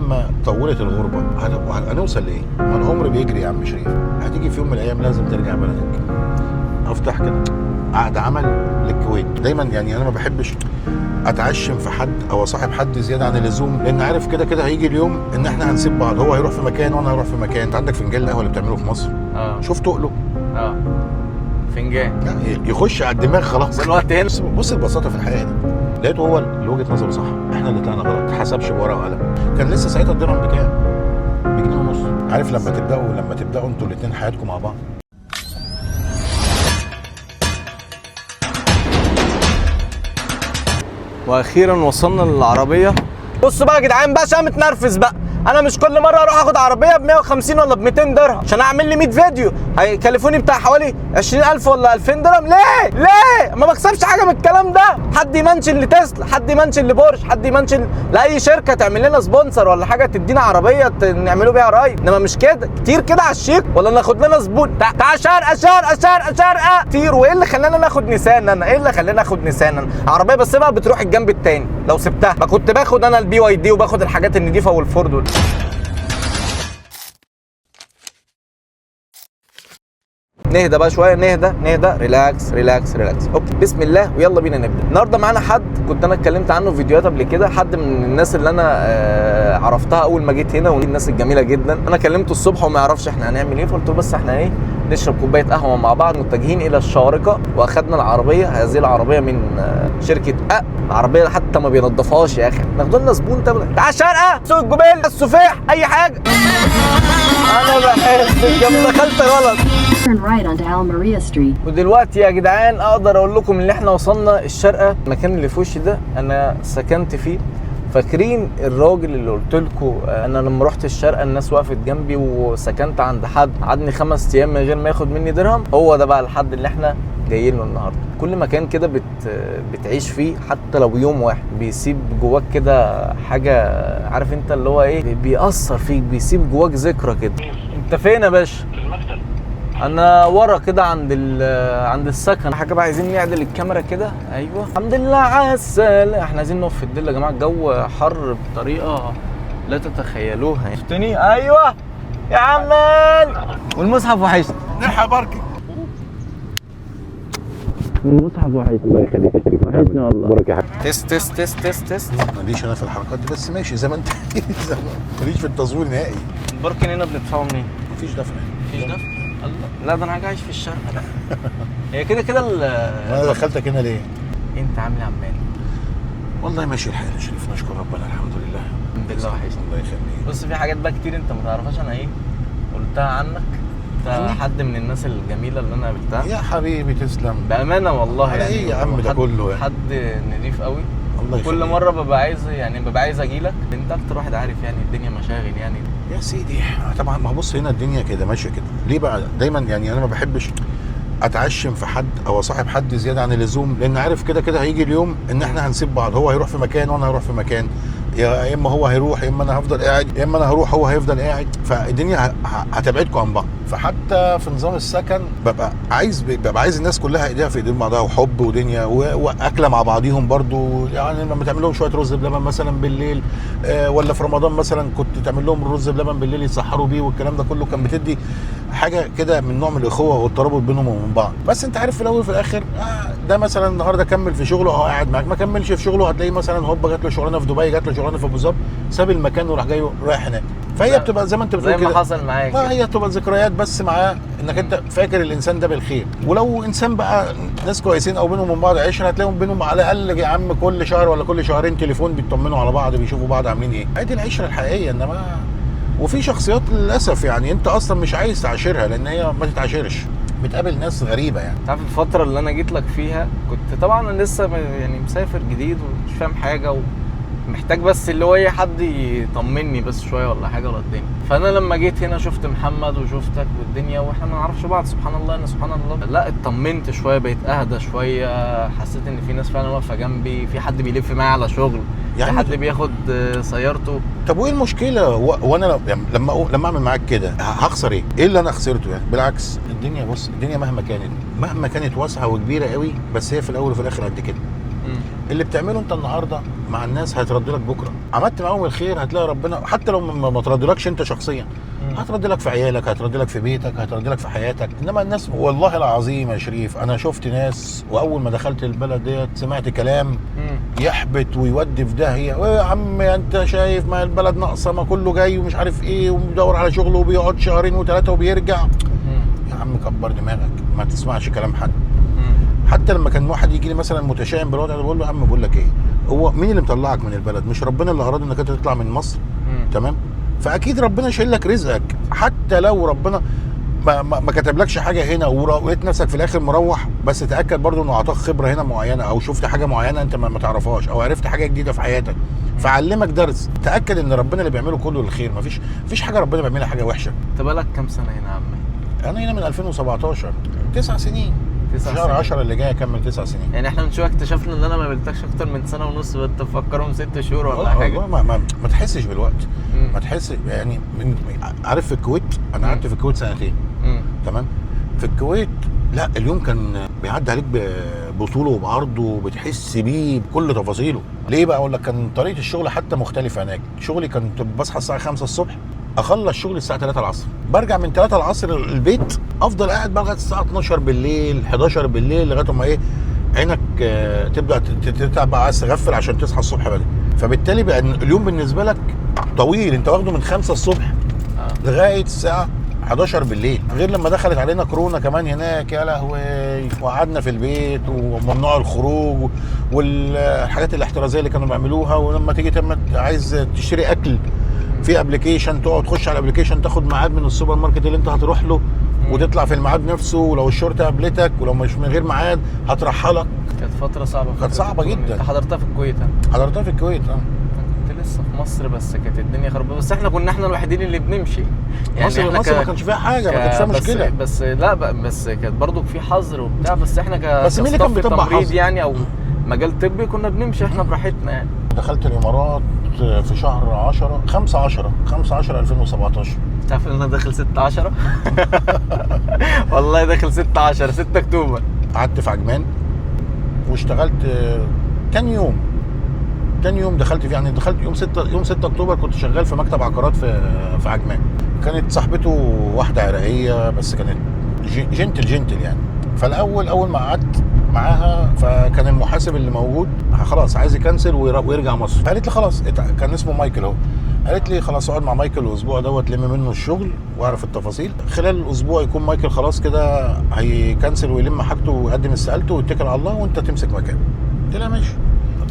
مهما طولت الغربه هنوصل لايه؟ ما العمر بيجري يا عم شريف. هتيجي في يوم من الايام لازم ترجع بلدك. افتح كده عقد عمل للكويت. دايما يعني انا ما بحبش اتعشم في حد او اصاحب حد زياده عن اللزوم، لان عارف كده كده هيجي اليوم ان احنا هنسيب بعض. هو هيروح في مكان وانا هروح في مكان. انت عندك فنجان القهوه اللي بتعمله في مصر، شوف تقله فنجان يخش على الدماغ خلاص. دلوقتي هنا بص البساطه في الحياه دي، لقيته هو اللي وجهه نظره صح، احنا اللي طلعنا غلط. ما حسبش بورقه وقلم. كان لسه ساعتها الدرهم بكام؟ بجنيه ونص. عارف لما تبداوا انتوا الاثنين حياتكم مع بعض. واخيرا وصلنا للعربيه. بصوا بقى يا جدعان بقى، عشان متنرفز بقى. انا مش كل مره اروح اخد عربيه ب 150 ولا ب 200 درهم عشان اعمل لي 100 فيديو هيكلفوني بتاع حوالي 20,000 ولا 2000 درهم. ليه ما بكسبش حاجه من الكلام ده؟ حد يمنشن لتسلا، حد يمنشن لبورش، حد يمنشن لاي شركه تعمل لنا سبونسر ولا حاجه، تدينا عربيه نعملوا بيها رايد. انما مش كده كتير كده على الشيك، ولا ناخد لنا زبون تعال شرقه كتير. وايه اللي خلانا ناخد نيسان؟ ايه اللي خلانا ناخد نيسان؟ عربيه بس بقى بتروح الجنب التاني. لو سبتها ما كنت باخد انا البي واي دي وباخد الحاجات النضيفه والفورد نهدى بقى شويه، نهدى ريلاكس. اوكي بسم الله ويلا بينا نبدا. النهارده معانا حد كنت انا اتكلمت عنه في فيديوهات قبل كده، حد من الناس اللي انا عرفتها اول ما جيت هنا، ودي الناس الجميله جدا. انا كلمته الصبح وما يعرفش احنا هنعمل ايه، فقلت له بس احنا ايه، نشرب كوبايه قهوه مع بعض، متجهين الى الشارقه. واخدنا العربيه، هذه العربيه من شركه العربيه حتى ما بينضفهاش يا اخي. ناخد لنا زبون تعال شارقه، سوق الجبيل، السفيح، اي حاجه. انا بحس الجنب دخلت غلط. ودلوقتي يا جدعان اقدر اقول لكم ان احنا وصلنا الشارقه. المكان اللي في وشي ده انا سكنت فيه. فاكرين الراجل اللي قلت لكم انا لما رحت الشارقه الناس وقفت جنبي وسكنت عند حد قعدني 5 ايام من غير ما ياخد مني درهم؟ هو ده بقى الحد اللي احنا جايين له النهارده. كل مكان كده بتعيش فيه حتى لو يوم واحد بيسيب جواك كده حاجه، عارف انت اللي هو ايه، بيأثر فيك، بيسيب جواك ذكرى كده. انت فين يا باشا؟ في المكتب. انا ورا كده عند السكن. حاجه بقى عايزين نعدل الكاميرا كده. ايوه الحمد لله على السلامه. احنا عايزين نقف في الدل يا جماعه، الجو حر بطريقه لا تتخيلوها. شفتني؟ ايوه يا عمال. والمصحف وحشني. نلحق باركي. المصحف وحشني. الله يخليك يا شريف. وحشني والله. بارك يا حبيبي. تست. ماليش انا في الحركات دي، بس ماشي زي ما انت. ماليش في التصوير نهائي. الباركن هنا بندفعه منين؟ مفيش دفع. مفيش دفع؟ الله. لا ده انا عايش في الشارع ده. هي كده انا دخلتك هنا ليه؟ انت عامل عمال. والله ماشي الحال يا شريف، نشكر ربنا الحمد لله. الحمد لله وحشني. الله يخليك. بص في حاجات بقى كتير انت ما تعرفهاش انا ايه قلتها عنك. انت حد من الناس الجميله اللي انا قابلتها. يا حبيبي تسلم. بامانه والله على يعني. ايه يا عم ده كله يعني؟ حد نضيف قوي. الله يخليك. كل مره ببقى عايز اجي لك. انت اكتر واحد عارف يعني الدنيا مشاغل يعني. يا سيدي طبعا، ما بص هنا الدنيا كده ماشيه كده. ليه بقى؟ دايما يعني انا ما بحبش اتعشم في حد او اصاحب حد زياده عن اللزوم، لان عارف كده كده هيجي اليوم ان احنا هنسيب بعض. هو هيروح في مكان وانا هروح في مكان، يا اما هو هيروح يا اما انا هفضل قاعد، يا اما انا هروح هو هيفضل قاعد. فالدنيا هتبعدكم عن بعض. فحتى في نظام السكن ببقى عايز الناس كلها ايديها في ايدين بعضها، وحب ودنيا واكله مع بعضيهم برضو. يعني لما تعمل لهم شويه رز بلبن مثلا بالليل، ولا في رمضان مثلا كنت تعمل لهم رز بلبن بالليل يتسحروا بيه، والكلام ده كله كان بتدي حاجه كده من نوع من الاخوه والترابط بينهم وبين بعض. بس انت عارف في الاول وفي الاخر ده مثلا النهارده كمل في شغله اهو قاعد معاك، ما كملش في شغله هتلاقيه مثلا هوبا جات له شغلانه في دبي، جات له شغلانه في ابو ظبي، ساب المكان وراح جاي رايح هناك. فهي بتبقى زي ما انت بتقول كده، زي ما حصل معاك. هي بتبقى ذكريات بس معاه، انك انت فاكر الانسان ده بالخير. ولو انسان بقى ناس كويسين او بينهم من بعض عشره، هتلاقيهم بينهم على الاقل يا عم كل شهر ولا كل شهرين تليفون بيطمنوا على بعض، بيشوفوا بعض عاملين ايه. هي دي العشره الحقيقيه. انما وفي شخصيات للاسف يعني انت اصلا مش عايز تعاشرها، لان هي ما تتعاشرش، بتقابل ناس غريبه يعني. تعرف الفتره اللي انا جيت لك فيها كنت طبعا انا لسه يعني مسافر جديد ومش فاهم حاجه، ومحتاج بس اللي هو ايه حد يطمني بس شويه ولا حاجه ولا الدنيا. فانا لما جيت هنا شفت محمد وشفتك والدنيا، واحنا ما نعرفش بعض سبحان الله. انا سبحان الله لا اطمنت شويه، بقيت اهدى شويه، حسيت ان في ناس فعلا واقفه جنبي، في حد بيلف معايا على شغل، يعني في حد بياخد سيارته. طب وايه المشكله؟ وانا لما اعمل معاك كده هخسر ايه؟ ايه اللي انا خسرته يعني؟ بالعكس الدنيا، بص الدنيا مهما كانت واسعه وكبيره قوي، بس هي في الاول وفي الاخر قد كده. اللي بتعمله انت النهارده مع الناس هيترد لك بكره. عملت معاهم الخير هتلاقي ربنا حتى لو ما تردلكش انت شخصيا، هترد لك في عيالك، هترد لك في بيتك، هترد لك في حياتك. انما الناس والله العظيم يا شريف انا شفت ناس واول ما دخلت البلد ديت سمعت كلام يحبط ويودي في داهيه. يا عم انت شايف ما البلد ناقصه، ما كله جاي ومش عارف ايه وبيدور على شغله وبيقعد شهرين وثلاثه وبيرجع. يا عم كبر دماغك، ما تسمعش كلام حد. حتى لما كان واحد يجي لي مثلا متشائم بالوضع ده بقول له يا عم بقول لك ايه، هو مين اللي مطلعك من البلد؟ مش ربنا اللي اراد انك انت تطلع من مصر؟ تمام، فاكيد ربنا شايل لك رزقك. حتى لو ربنا ما كتبلكش حاجه هنا ولقيت نفسك في الاخر مروح، بس تاكد برضو انه اعطاك خبره هنا معينه، او شفت حاجه معينه انت ما تعرفهاش، او عرفت حاجه جديده في حياتك فعلمك درس. تاكد ان ربنا اللي بيعمله كله للخير، مفيش حاجه ربنا بيعملها حاجه وحشه. انت بقالك كام سنه هنا يا عم؟ انا هنا من 2017، 9 سنين. 9 شهر سنين. 10 اللي جاي اكمل 9 سنين. يعني احنا من شويه اكتشفنا ان انا ما قابلتكش اكتر من سنه ونص، وانت مفكرهم 6 شهور ولا حاجه. ما تحسش بالوقت. ما تحس يعني عارف في الكويت انا قعدت في الكويت سنتين. تمام، في الكويت لا اليوم كان بيعدي عليك بطوله وبعرضه وبتحس بيه بكل تفاصيله. ليه بقى؟ اقول لك كان طريقه الشغل حتى مختلفه هناك. شغلي كنت بصحى الساعه 5 الصبح، اخلص شغلي الساعه 3 العصر، برجع من 3 العصر البيت، افضل قاعد بقى لغايه الساعه 12 بالليل 11 بالليل لغايه ما ايه عينك تبدا تتعب بقى، عايز تغفل عشان تصحى الصبح بدري. فبالتالي بقى اليوم بالنسبه لك طويل، انت واخده من 5 الصبح لغايه الساعه 11 بالليل. غير لما دخلت علينا كورونا كمان هناك يا لهوي، وقعدنا في البيت وممنوع الخروج والحاجات الاحترازيه اللي كانوا بيعملوها. ولما تيجي عايز تشتري اكل في ابلكيشن، تقعد تخش على الابلكيشن تاخد ميعاد من السوبر ماركت اللي انت هتروح له وتطلع في الميعاد نفسه، ولو الشرطه قابلتك ولو مش من غير ميعاد هترحلك. كانت فتره صعبه. كانت صعبه جدا. انت حضرتها في الكويت؟ حضرتها في الكويت. كنت لسه في مصر بس كانت الدنيا خربانه، بس احنا الوحيدين اللي بنمشي. يعني مصر ما كانش فيها حاجه، ما كانش فيها مشكله. بس لا بس كانت برضو في حظر وبتاع، بس احنا بس مين اللي كان بيطبق حظر يعني او مجال طبي كنا بنمشي احنا براحتنا يعني. دخلت الامارات في شهر 10 5/10 2017. تعرف ان انا داخل 6/10 والله داخل 6/10 6 اكتوبر. قعدت في عجمان واشتغلت تاني يوم دخلت فيه، يعني دخلت يوم 6 اكتوبر كنت شغال في مكتب عقارات في عجمان. كانت صاحبته واحده عراقيه بس كانت جنتل يعني. فالاول اول ما قعدت معاها فكان المحاسب اللي موجود خلاص عايز يكنسل ويرجع مصر. قالت لي خلاص، كان اسمه مايكل اهو، قالت لي خلاص اقعد مع مايكل الاسبوع دوت لم منه الشغل واعرف التفاصيل. خلال الاسبوع يكون مايكل خلاص كده هيكنسل ويلم حاجته ويقدم استقالته ويتكل على الله وانت تمسك مكانه. قلت لها ماشي.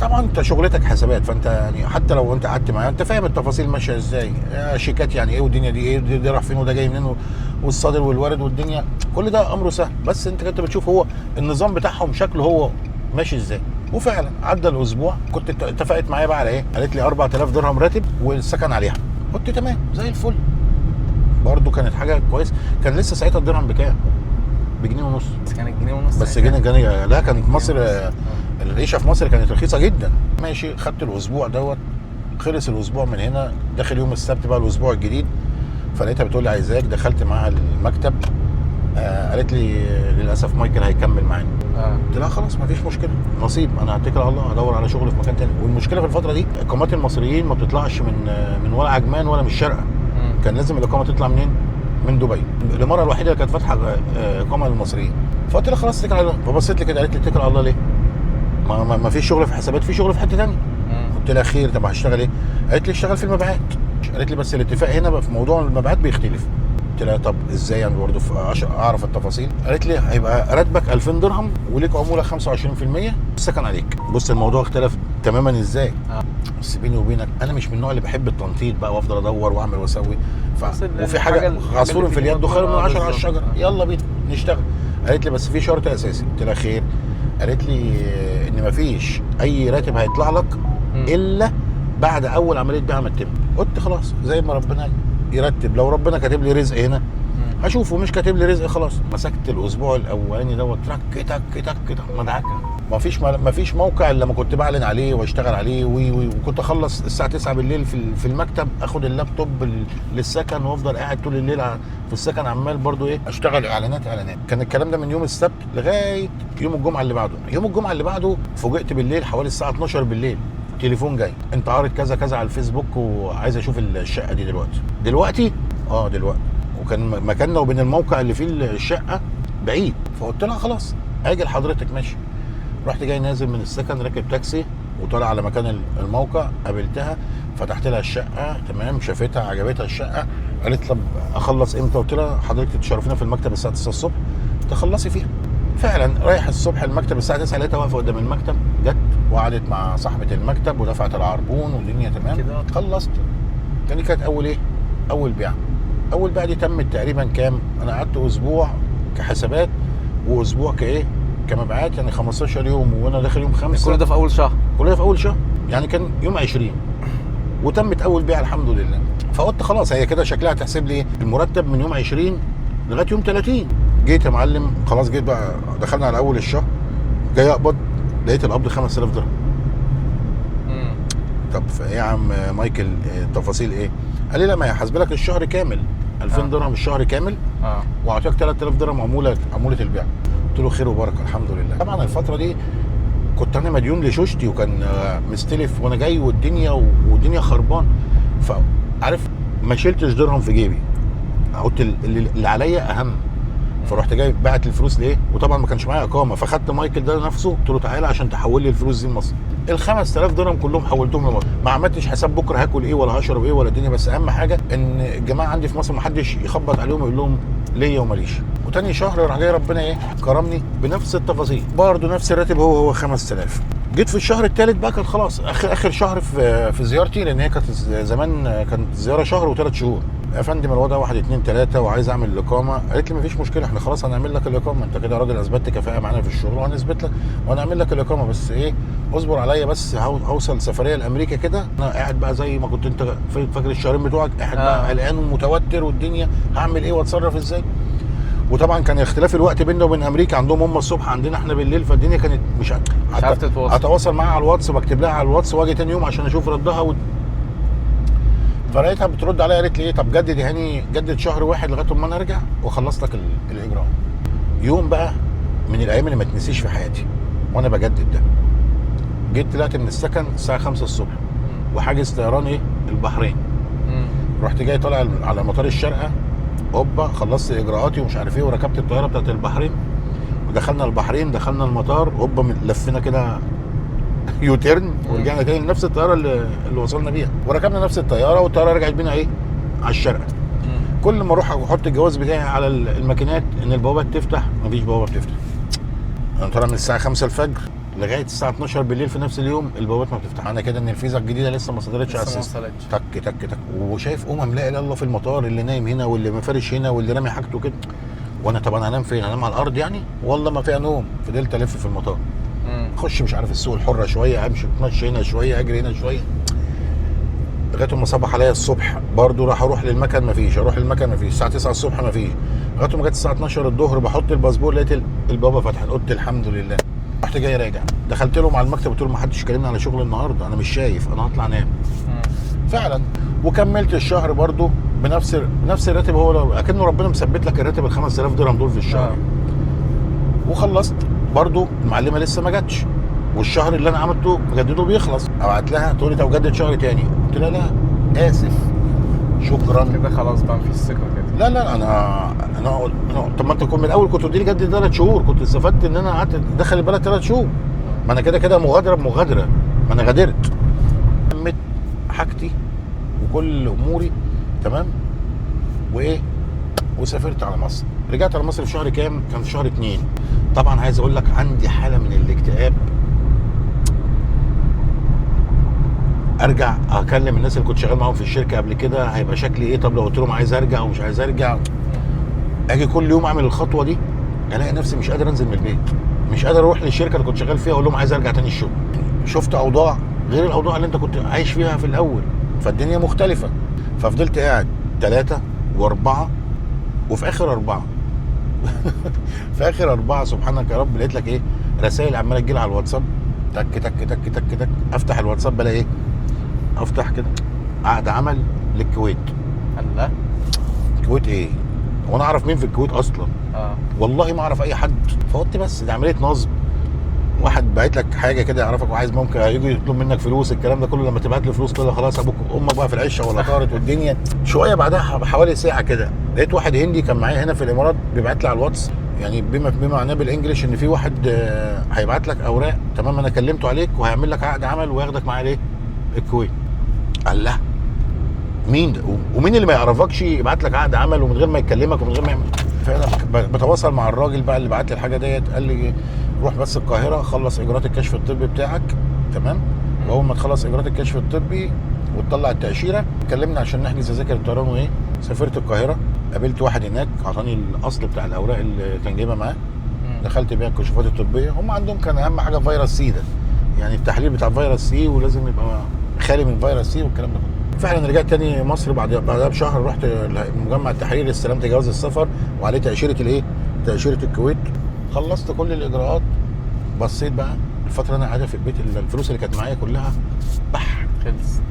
طبعا انت شغلتك حسابات، فانت يعني حتى لو انت قعدت معاه انت فاهم التفاصيل ماشيه ازاي، شيكات يعني ايه والدنيا دي ايه، دي راح فين وده جاي منين والصادر والوارد والدنيا، كل ده امره سهل. بس انت كنت بتشوف هو النظام بتاعهم شكله هو ماشي ازاي. وفعلا عدى الاسبوع، كنت اتفقت معايا بقى على ايه، قالت لي 4000 درهم راتب والسكن عليها. قلت تمام زي الفل. برضو كانت حاجه كويسه. كان لسه ساعتها الدرهم بكام؟ بجنيه ونص. كانت جنيه ونص بس جنيه لا كانت مصر العيشه في مصر كانت رخيصه جدا. ماشي، خدت الاسبوع دوت، خلص الاسبوع من هنا، داخل يوم السبت بقى الاسبوع الجديد. فلقيتها بتقول لي عايزاك، دخلت معاها المكتب. قالت لي للاسف مايكل هيكمل معانا. قلت لها خلاص مفيش مشكله، نصيب، انا هتكل على الله، ادور على شغل في مكان تاني. والمشكله في الفتره دي اقامات المصريين ما بتطلعش من ولا عجمان ولا من الشارقه. كان لازم الاقامه تطلع منين؟ من دبي. الاماره الوحيده اللي كانت فاتحه اقامه للمصريين. فقلت لها خلاص اتكل على الله. فبصيت لي كده قالت لي اتكل على الله ليه؟ ما فيش شغل في حسابات، في شغل في حته ثانيه. قلت لها خير، طب هشتغل ايه؟ قالت لي اشتغل في المبيعات. قالت لي بس الاتفاق هنا بقى في موضوع المبيعات بيختلف. قلت لها طب ازاي يعني برضه اعرف التفاصيل؟ قالت لي هيبقى راتبك 2000 درهم وليك عموله 25% السكن عليك. بص الموضوع اختلف تماما ازاي. بس بيني وبينك انا مش من النوع اللي بحب التنطيط بقى وافضل ادور واعمل واسوي. وفي حاجه عصفور في اليد وخير من 10 على الشجره، يلا بينا نشتغل. قالت لي بس في شرط اساسي. قلت لها خير. قالت لي ان مفيش اي راتب هيطلع لك الا بعد اول عمليه بيع ما تتم. قلت خلاص زي ما ربنا يرتب، لو ربنا كاتب لي رزق هنا اشوفه مش كاتب لي رزق خلاص. مسكت الاسبوع الاولاني دوت تك تك تك تك مدعكه. ما فيش موقع الا لما كنت بعلن عليه واشتغل عليه وكنت اخلص الساعه 9 بالليل في المكتب، اخد اللابتوب للسكن وافضل قاعد طول الليل في السكن عمال برضو ايه اشتغل اعلانات. كان الكلام ده من يوم السبت لغايه يوم الجمعه اللي بعده. يوم الجمعه اللي بعده فوجئت بالليل حوالي الساعه 12 بالليل تليفون جاي، انت عارض كذا كذا على الفيسبوك وعايز اشوف الشقه دي دلوقتي. وكان مكاننا وبين الموقع اللي فيه الشقه بعيد، فقلت لها خلاص هاجي لحضرتك ماشي. رحت جاي نازل من السكن راكب تاكسي وطالع على مكان الموقع، قابلتها فتحت لها الشقه تمام، شافتها عجبتها الشقه، قالت طب اخلص امتى؟ قلت لها حضرتك تشرفينا في المكتب الساعه 9 الصبح تخلصي فيها. فعلا رايح الصبح المكتب الساعه 9 لقيتها واقفه قدام المكتب، جت وقعدت مع صاحبه المكتب ودفعت العربون والدنيا تمام كده. خلصت. يعني كانت اول بيعه دي تمت تقريبا كام؟ انا قعدت اسبوع كحسابات واسبوع كمبيعات، يعني 15 يوم وانا داخل يوم 5. كل ده في اول شهر. يعني كان يوم 20 وتمت اول بيعه الحمد لله. فقلت خلاص هي كده شكلها تحسب لي المرتب من يوم 20 لغايه يوم 30. جيت يا معلم خلاص، جيت بقى دخلنا على اول الشهر، جاي اقبض لقيت القبض 5000 درهم. طب ايه يا عم مايكل التفاصيل ايه؟ قال لي لا ما هيحاسب لك الشهر كامل 2000 درهم الشهر كامل واعطيك 3000 درهم عموله البيع. قلت له خير وبركه الحمد لله. طبعا الفتره دي كنت انا مديون لشوشتي وكان مستلف وانا جاي والدنيا خربان، فعارف ما شلتش درهم في جيبي، قلت اللي عليا اهم. فرحت جاي بعت الفلوس ليه، وطبعا ما كانش معايا اقامه، فخدت مايكل ده نفسه قلت له تعالى عشان تحول لي الفلوس دي لمصر. ال 5000 درهم كلهم حولتهم لمصر، ما عملتش حساب بكره هاكل ايه ولا هشرب ايه ولا الدنيا، بس اهم حاجه ان الجماعه عندي في مصر ما حدش يخبط عليهم ويقول لهم ليا وماليش. وتاني شهر راح جاي ربنا ايه كرمني بنفس التفاصيل، برضه نفس الراتب هو 5000. جيت في الشهر الثالث بقى كان خلاص اخر شهر في زيارتي، لان هي كانت زمان كانت زياره شهر و3 شهور. يا فندم الوضع 1 2 3 وعايز اعمل الاقامه. قالت لي مفيش مشكله، احنا خلاص هنعمل لك الاقامه، انت كده راجل اثبتت كفاءه معانا في الشغل وهنثبت لك وهنعمل لك الاقامه، بس ايه اصبر عليا بس هوصل سفريه لامريكا كده. انا قاعد بقى زي ما كنت انت فاكر الشهرين بتوعك، قاعد بقى قلقان ومتوتر والدنيا هعمل ايه واتصرف ازاي. وطبعا كان اختلاف الوقت بيننا وبين امريكا، عندهم هم الصبح عندنا احنا بالليل، فالدنيا كانت مش عارف اتواصل معاها على الواتس وبكتب لها على الواتس واجي تاني يوم عشان اشوف ردها فلقيتها بترد عليا قالت لي ايه طب جدد يا هاني، جدد شهر واحد لغايه ما انا ارجع واخلص لك الاجراء. يوم بقى من الايام اللي ما تنسيش في حياتي وانا بجدد ده، جيت طلعت من السكن الساعه 5 الصبح وحاجز طيران البحرين. رحت جاي طالع على مطار الشارقه، هوبا خلصت اجراءاتي ومش عارف ايه وركبت الطياره بتاعت البحرين ودخلنا البحرين، دخلنا المطار هوبا لفينا كده يوتيرن ورجعنا تاني لنفس الطياره اللي وصلنا بيها، وركبنا نفس الطياره والطياره رجعت بينا على الشارقه. كل ما اروح احط الجواز بتاعي على الماكينات ان البوابات تفتح، مفيش بوابه بتفتح. انا طالع من الساعه 5 الفجر لغايه الساعه 12 بالليل في نفس اليوم البوابات ما بتفتح. انا كده ان الفيزا الجديده لسه ما صدرتش على السيستم. تك تك تك وشايف لا اله الا الله في المطار، اللي نايم هنا واللي مفرش هنا واللي رامي حاجته كده. وانا طبعا هنام فين؟ هنام على الارض يعني؟ والله ما فيها نوم. فضلت الف في المطار، اخش مش عارف السوق الحره شويه، امشي اتمشى هنا شويه، اجري هنا شويه، لغايه ما صبح عليا الصبح برضو راح اروح للمكان مفيش، الساعه 9 الصبح مفيش، لغايه ما جت الساعه 12 الظهر بحط الباسبور لقيت البابا فتحت، قلت الحمد لله. رحت جاي راجع، دخلت لهم على المكتب قلت لهم ما حدش كلمني على شغل النهارده، انا مش شايف، انا هطلع انام. فعلا وكملت الشهر برضو بنفس الراتب، هو اكنه ربنا مثبت لك الراتب ال 5000 درهم دول في الشهر. وخلصت برضو المعلمه لسه ما جاتش، والشهر اللي انا عملته مجدده بيخلص. ابعت لها تقول لي طب جدد شهر تاني، قلت لها لا اسف شكرا كده خلاص بقى مفيش ثقه كده. لا انا طب ما انت كنت من الاول كنت قلت لي جدد 3 شهور، كنت استفدت ان انا قعدت دخل البلد 3 شهور. ما انا كده مغادره بمغادره، ما انا غادرت. لميت حاجتي وكل اموري تمام وسافرت على مصر. رجعت على مصر في شهر كام؟ كان في شهر 2. طبعا عايز اقول لك عندي حاله من الاكتئاب، ارجع اكلم الناس اللي كنت شغال معاهم في الشركه قبل كده هيبقى شكلي ايه، طب لو قلت لهم عايز ارجع ومش عايز ارجع، اجي كل يوم اعمل الخطوه دي الاقي نفسي مش قادر انزل من البيت، مش قادر اروح للشركه اللي كنت شغال فيها اقول لهم عايز ارجع تاني الشغل. شفت اوضاع غير الاوضاع اللي انت كنت عايش فيها في الاول، فالدنيا مختلفه. ففضلت قاعد 3 و4 وفي اخر 4 في اخر 4 سبحانك يا رب لقيت لك ايه، رسائل عماله تجيلي على الواتساب، تك تك تك تك تك. افتح الواتساب بلاقي ايه، افتح كده عقد عمل للكويت. الله. الكويت ايه؟ وانا اعرف مين في الكويت اصلا؟ والله ما اعرف اي حد. فقلت بس دي عمليه نصب، واحد باعت لك حاجه كده يعرفك وعايز ممكن يجي يطلب منك فلوس، الكلام ده كله لما تبعت له فلوس كده خلاص ابوك وامك بقى في العشه ولا طارت والدنيا. شويه بعدها بحوالي ساعه كده لقيت واحد هندي كان معايا هنا في الامارات بيبعت لي على الواتس، يعني بما معناه بالانجلش ان في واحد هيبعت لك اوراق تمام، انا كلمته عليك وهيعمل لك عقد عمل وياخدك معاه ليه الكويت. قال لا مين ده؟ ومين اللي ما يعرفكش يبعت لك عقد عمل ومن غير ما يكلمك ومن غير ما يعمل. فانا بتواصل مع الراجل بقى اللي بعت لي الحاجه ديت، قال لي روح بس القاهره خلص اجراءات الكشف الطبي بتاعك تمام، واول ما تخلص اجراءات الكشف الطبي وتطلع التاشيره كلمنا عشان نحجز تذاكر الطيران. وايه، سافرت القاهره، قابلت واحد هناك اعطاني الاصل بتاع الاوراق اللي كان جايبها معاه، دخلت بيها الكشوفات الطبيه. هم عندهم كان اهم حاجه فيروس سي ده، يعني التحليل بتاع فيروس سي ولازم يبقى خالي من فيروس سي والكلام ده كله. فعلا رجعت تاني مصر بعدها بشهر، رحت مجمع التحرير استلمت جواز السفر وعليه تاشيره الايه، تاشيره الكويت. خلصت كل الاجراءات، بصيت بقى الفتره انا قاعده في البيت الفلوس اللي كانت معايا كلها خلصت.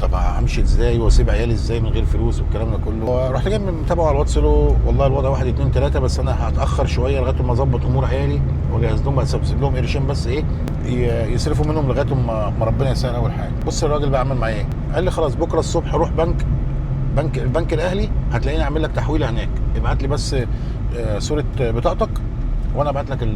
طب همشي ازاي واسيب عيالي ازاي من غير فلوس والكلام ده كله. رحت جاي متابعه على الواتس له والله الوضع 1 2 3 بس انا هتاخر شويه لغايه ما اظبط امور عيالي واجهز لهم، اسيب لهم قرشين بس ايه يصرفوا منهم لغايه ما ربنا يسهل. اول حاجه بص الراجل بقى عمل معايا ايه، قال لي خلاص بكره الصبح روح البنك الاهلي هتلاقيني اعمل لك تحويله هناك، ابعت لي بس صوره بطاقتك وانا ابعت لك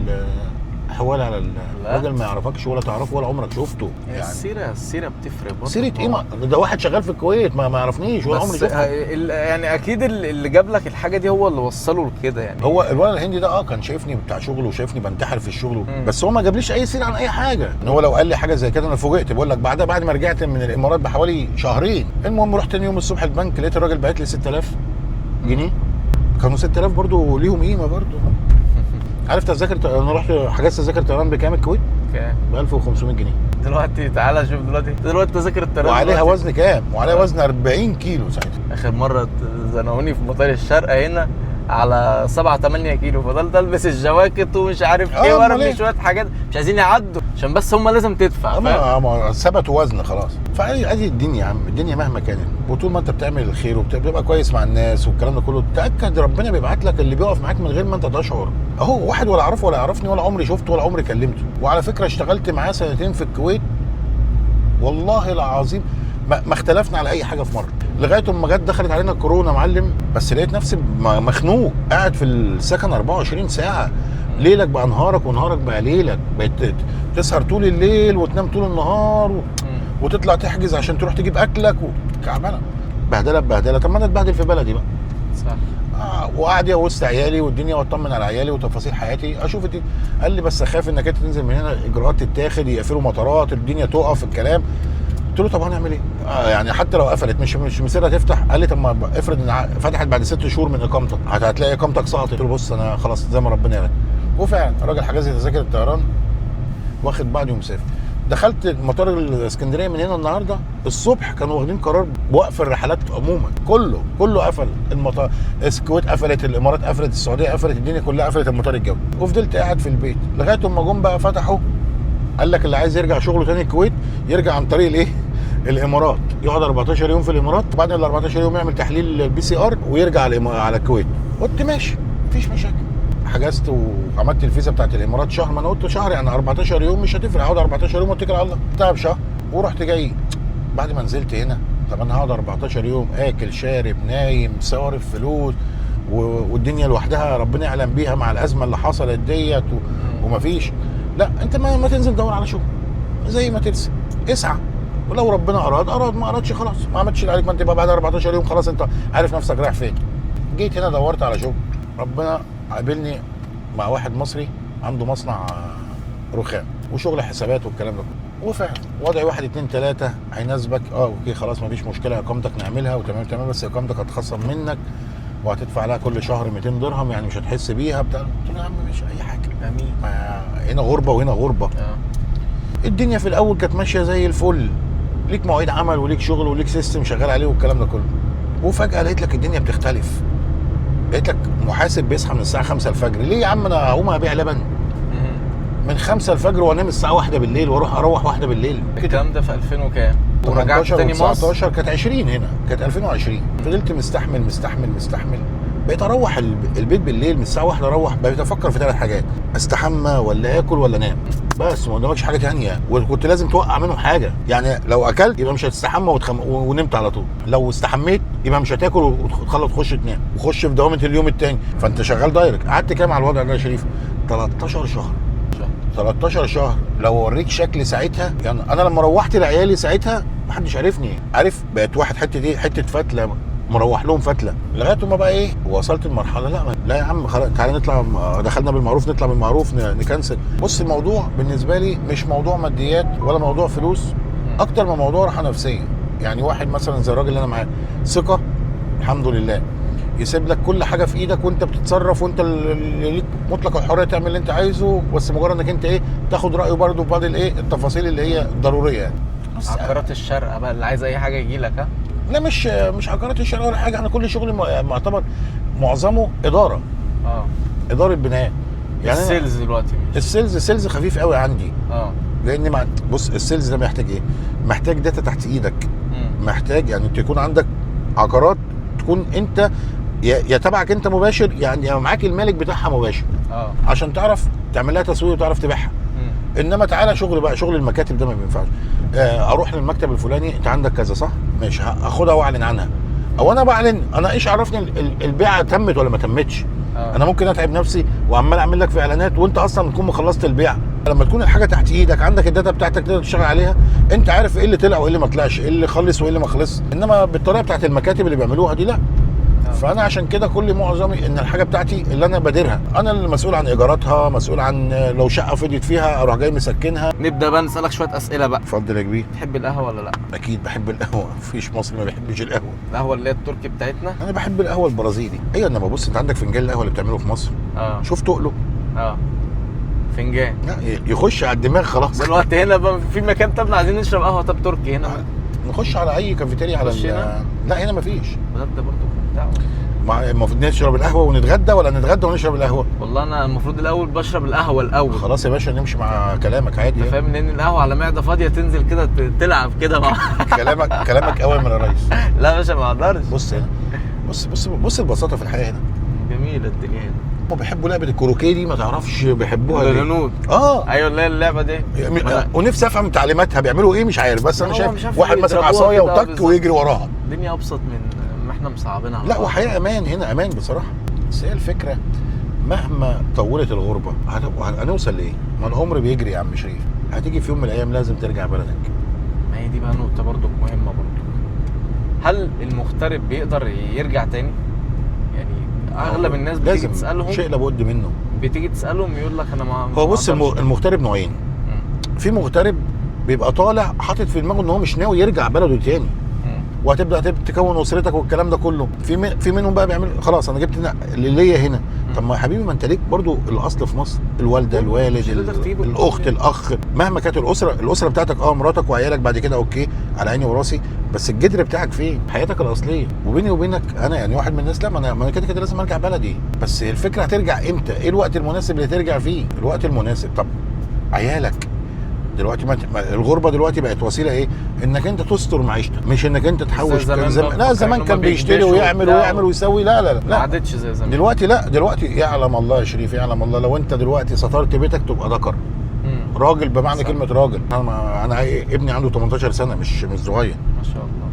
حوالي على الراجل ما يعرفكش ولا تعرفه ولا عمرك شفته. يعني السيره بتفرق برضه. سيره ايه؟ ده واحد شغال في الكويت ما يعرفنيش ولا عمري شفته. يعني اكيد اللي جاب لك الحاجه دي هو اللي وصله لكده. يعني هو الولد الهندي ده كان شايفني بتاع شغل وشايفني بنتحر في الشغل بس هو ما جابليش اي سيره عن اي حاجه. ان هو لو قال لي حاجه زي كده انا فوجئت، بقول لك بعد ما رجعت من الامارات بحوالي شهرين. المهم رحت تاني يوم الصبح البنك لقيت الراجل باعت لي 6000 جنيه. كانوا 6000 برضو ليهم قيمه برضو. عارف تذاكر انا رحت حجزت تذاكر طيران بكام الكويت؟ كام؟ ب 1500 جنيه. دلوقتي تعالى شوف دلوقتي تذاكر الطيران وعليها وزن كام؟ وعليها وزن 40 كيلو ساعتها. اخر مره زنقوني في مطار الشارقه هنا على 7-8 كيلو، فضلت البس الجواكت ومش عارف ايه وارمي شويه حاجات مش عايزين يعدوا عشان بس هم لازم تدفع. ما ثبتوا وزن خلاص. فادي الدنيا يا عم، الدنيا مهما كانت وطول ما انت بتعمل الخير وبتبقى كويس مع الناس والكلام ده كله، تاكد ربنا بيبعت لك اللي بيقف معاك من غير ما انت تشعر. اهو واحد ولا اعرفه ولا يعرفني ولا عمري شفته ولا عمري كلمته. وعلى فكره اشتغلت معاه 2 سنين في الكويت والله العظيم ما اختلفنا على اي حاجه في مره، لغايه ما جت دخلت علينا الكورونا معلم. بس لقيت نفسي مخنوق قاعد في السكن 24 ساعه، ليلك بقى نهارك ونهارك بقى ليلك، بقيت تسهر طول الليل وتنام طول النهار وتطلع تحجز عشان تروح تجيب اكلك كعبانه بهدله. طب ما انا اتبهدل في بلدي بقى صح. وقاعد وسط عيالي والدنيا واطمن على عيالي وتفاصيل حياتي اشوف دي. قال لي بس اخاف انك انت تنزل من هنا اجراءات تتاخد، يقفلوا مطارات، الدنيا تقف الكلام. قلت له طب هنعمل ايه؟ يعني حتى لو قفلت مش مسيرها تفتح. قال لي طب ما افرض ان فتحت بعد 6 شهور من اقامتك هتلاقي اقامتك سقطت. قلت له بص انا خلاص زي ما ربنا يرد. وفعلا الراجل حجز لي تذاكر الطيران واخد بعضي ومسافر. دخلت مطار الاسكندريه من هنا النهارده الصبح كانوا واخدين قرار بوقف الرحلات عموما، كله قفل. المطار الكويت قفلت، الامارات قفلت، السعوديه قفلت، الدنيا كلها قفلت المطار الجوي. وفضلت قاعد في البيت لغايه اما جم بقى فتحوا. قال لك اللي عايز يرجع شغله تاني الكويت يرجع عن طريق الايه؟ الامارات، يقعد 14 يوم في الامارات وبعد ال 14 يوم يعمل تحليل PCR ويرجع على الكويت. قلت ماشي مفيش مشاكل. حجزت وعملت الفيزا بتاعت الامارات شهر، ما انا قلت شهر يعني 14 يوم مش هتفرق، اقعد 14 يوم واتكل على الله. تعب شهر ورحت جاي. بعد ما نزلت هنا طب انا هقعد 14 يوم اكل شارب نايم صارف فلوس والدنيا لوحدها ربنا يعلم بيها مع الازمه اللي حصلت ديت ومفيش. لا انت ما تنزل دور على شغل زي ما ترسم، اسعى ولو ربنا اراد ما ارادش خلاص ما عملتش اللي عليك. ما انت بقى بعد 14 يوم خلاص انت عارف نفسك رايح فين. جيت هنا دورت على شغل، ربنا قابلني مع واحد مصري عنده مصنع رخام وشغل حسابات والكلام ده كله. وفعلا وضعي 1 2 3 هيناسبك اوكي خلاص مفيش مشكله، اقامتك نعملها وتمام بس اقامتك هتخصم منك وهتدفع لها كل شهر 200 درهم يعني مش هتحس بيها بتاع. قلت له يا عم مش اي حاجه، امين، هنا غربه وهنا غربه. الدنيا في الاول كانت ماشيه زي الفل، ليك مواعيد عمل وليك شغل وليك سيستم شغال عليه والكلام ده كله. وفجاه لقيت لك الدنيا بتختلف. لقيت لك محاسب بيصحى من الساعه 5 الفجر. ليه يا عم؟ انا هقوم ابيع لبن من 5 الفجر وانام الساعه 1 بالليل واروح اروح 1 بالليل. الكلام ده في 2000 وكام؟ ورجعت تاني مصر 19 كانت 20 هنا، كانت 2020. فضلت مستحمل مستحمل مستحمل. بقيت اروح البيت بالليل من الساعه 1 اروح، بقيت افكر في 3 حاجات: استحمى ولا اكل ولا انام. بس ما قدامكش حاجه ثانيه، وكنت لازم توقع منهم حاجه. يعني لو اكلت يبقى مش هتستحمى ونمت على طول، لو استحميت يبقى مش هتاكل وتخلص تخش تنام وخش في دوامه اليوم الثاني. فانت شغال دايركت. قعدت كام على الوضع ده يا شريف؟ 13 شهر. 13 شهر. لو اوريك شكل ساعتها، يعني انا لما روحت لعيالي ساعتها محدش عرفني، عارف؟ بقت واحد حته ايه، حته فتله مروح لهم فتله، لغايه ما بقى ايه وصلت المرحله لا يا عم خلاص تعالى نطلع، دخلنا بالمعروف نطلع بالمعروف، نكنسل. بص الموضوع بالنسبه لي مش موضوع ماديات ولا موضوع فلوس، اكتر من موضوع راحه نفسيه. يعني واحد مثلا زي الراجل اللي انا معاه، ثقه الحمد لله، يسيب لك كل حاجه في ايدك وانت بتتصرف، وانت اللي ليك مطلق الحريه تعمل اللي انت عايزه، بس مجرد انك انت ايه تاخد رايه برده في بعض الايه التفاصيل اللي هي ضروريه يعني. عقارات الشرق بقى اللي عايز اي حاجه يجي لك. ها لا مش عقارات الشرق ولا حاجه. انا كل شغلي معتبر معظمه اداره. اداره بناء. يعني السيلز دلوقتي السيلز خفيف قوي عندي. لان بص السيلز ده محتاج ايه؟ محتاج داتا تحت ايدك. محتاج يعني تكون عندك عقارات تكون انت يا تبعك انت مباشر، يعني معاك المالك بتاعها مباشر عشان تعرف تعمل لها تسويق وتعرف تبيعها. انما تعالى شغل بقى، شغل المكاتب ده ما بينفعش. اروح للمكتب الفلاني، انت عندك كذا صح؟ ماشي، هاخدها واعلن عنها. او انا بعلن، انا ايش عرفني البيعه تمت ولا ما تمتش؟ انا ممكن اتعب نفسي وعمال اعمل لك في اعلانات وانت اصلا تكون خلصت البيع. لما تكون الحاجه تحت ايدك، عندك الداتا بتاعتك تقدر تشتغل عليها، انت عارف ايه اللي طلع وايه اللي ما طلعش، ايه اللي خلص وايه اللي ما خلص. انما بالطريقه بتاعت المكاتب اللي بيعملوها دي لا. فانا عشان كده كل معظمي ان الحاجه بتاعتي اللي انا باديرها، انا المسؤول عن ايجاراتها، مسؤول عن لو شقه فضيت فيها اروح جاي مسكنها. نبدا بقى نسالك شويه اسئله بقى. اتفضل يا كبير. تحب القهوه ولا لا؟ اكيد بحب القهوه، مفيش مصري ما بيحبش القهوه. القهوه اللي هي التركي بتاعتنا. انا بحب القهوه البرازيلي. ايوه انما بص، انت عندك فنجان القهوه اللي بتعمله في مصر. شوف تقله. فنجان لا يخش على الدماغ خلاص. دلوقتي هنا بقى في مكان، طب عايزين نشرب قهوه طب تركي هنا نخش على اي كافيتيريا على لا هنا مفيش. بجد برضه بتاعه. المفروض نشرب القهوه ونتغدى ولا نتغدى ونشرب القهوه؟ والله انا المفروض الاول بشرب القهوه الاول. خلاص يا باشا نمشي مع كلامك عادي. انت فاهم ان القهوه على معده فاضيه تنزل كده تلعب كده مع كلامك اوامر يا ريس. لا يا باشا ما اقدرش. بص هنا، بص البساطه في الحياه هنا. جميله الدنيا هنا. هم بيحبوا لعبه الكروكيه دي، ما تعرفش بيحبوها ليه. الهنود. ايوه اللي هي اللعبه دي. ونفسي افهم تعليماتها بيعملوا ايه مش عارف، بس انا شايف واحد ماسك عصايه وطك ويجري وراها. الدنيا ابسط من ما احنا مصعبينها. لا وحقيقه امان هنا، امان بصراحه. بس هي الفكره مهما طولت الغربه هنوصل لايه؟ ما العمر بيجري يا عم شريف. هتيجي في يوم من الايام لازم ترجع بلدك. ما هي دي بقى نقطه برضو مهمه برضو. هل المغترب بيقدر يرجع تاني؟ يعني اغلب الناس بتيجي تسالهم، شيء لابد منه. بتيجي تسالهم يقول لك انا ما هو بص المغترب نوعين. في مغترب بيبقى طالع حاطط في دماغه ان هو مش ناوي يرجع بلده تاني، وهتبدا تكون اسرتك والكلام ده كله. في منهم بقى بيعمل خلاص انا جبت اللي ليا هنا. طب ما يا حبيبي ما انت ليك برضو الاصل في مصر، الوالده الوالد الاخت الاخ، مهما كانت الاسره بتاعتك مراتك وعيالك بعد كده اوكي على عيني وراسي، بس الجدر بتاعك فين؟ حياتك الاصليه. وبيني وبينك انا يعني واحد من الناس، لا ما انا كده لازم ارجع بلدي. بس الفكره هترجع امتى؟ ايه الوقت المناسب اللي ترجع فيه؟ الوقت المناسب. طب عيالك دلوقتي الغربه دلوقتي بقت وسيله ايه؟ انك انت تستر معيشتك، مش انك انت تحوش. لا زمان كان بيشتري ويعمل ويسوي. لا ما عادتش زي زمان دلوقتي. لا دلوقتي يعلم الله يا شريف، يعلم الله لو انت دلوقتي سطرت بيتك تبقى ذكر راجل بمعنى صح. كلمه راجل. انا ابني عنده 18 سنه، مش صغير ما شاء الله،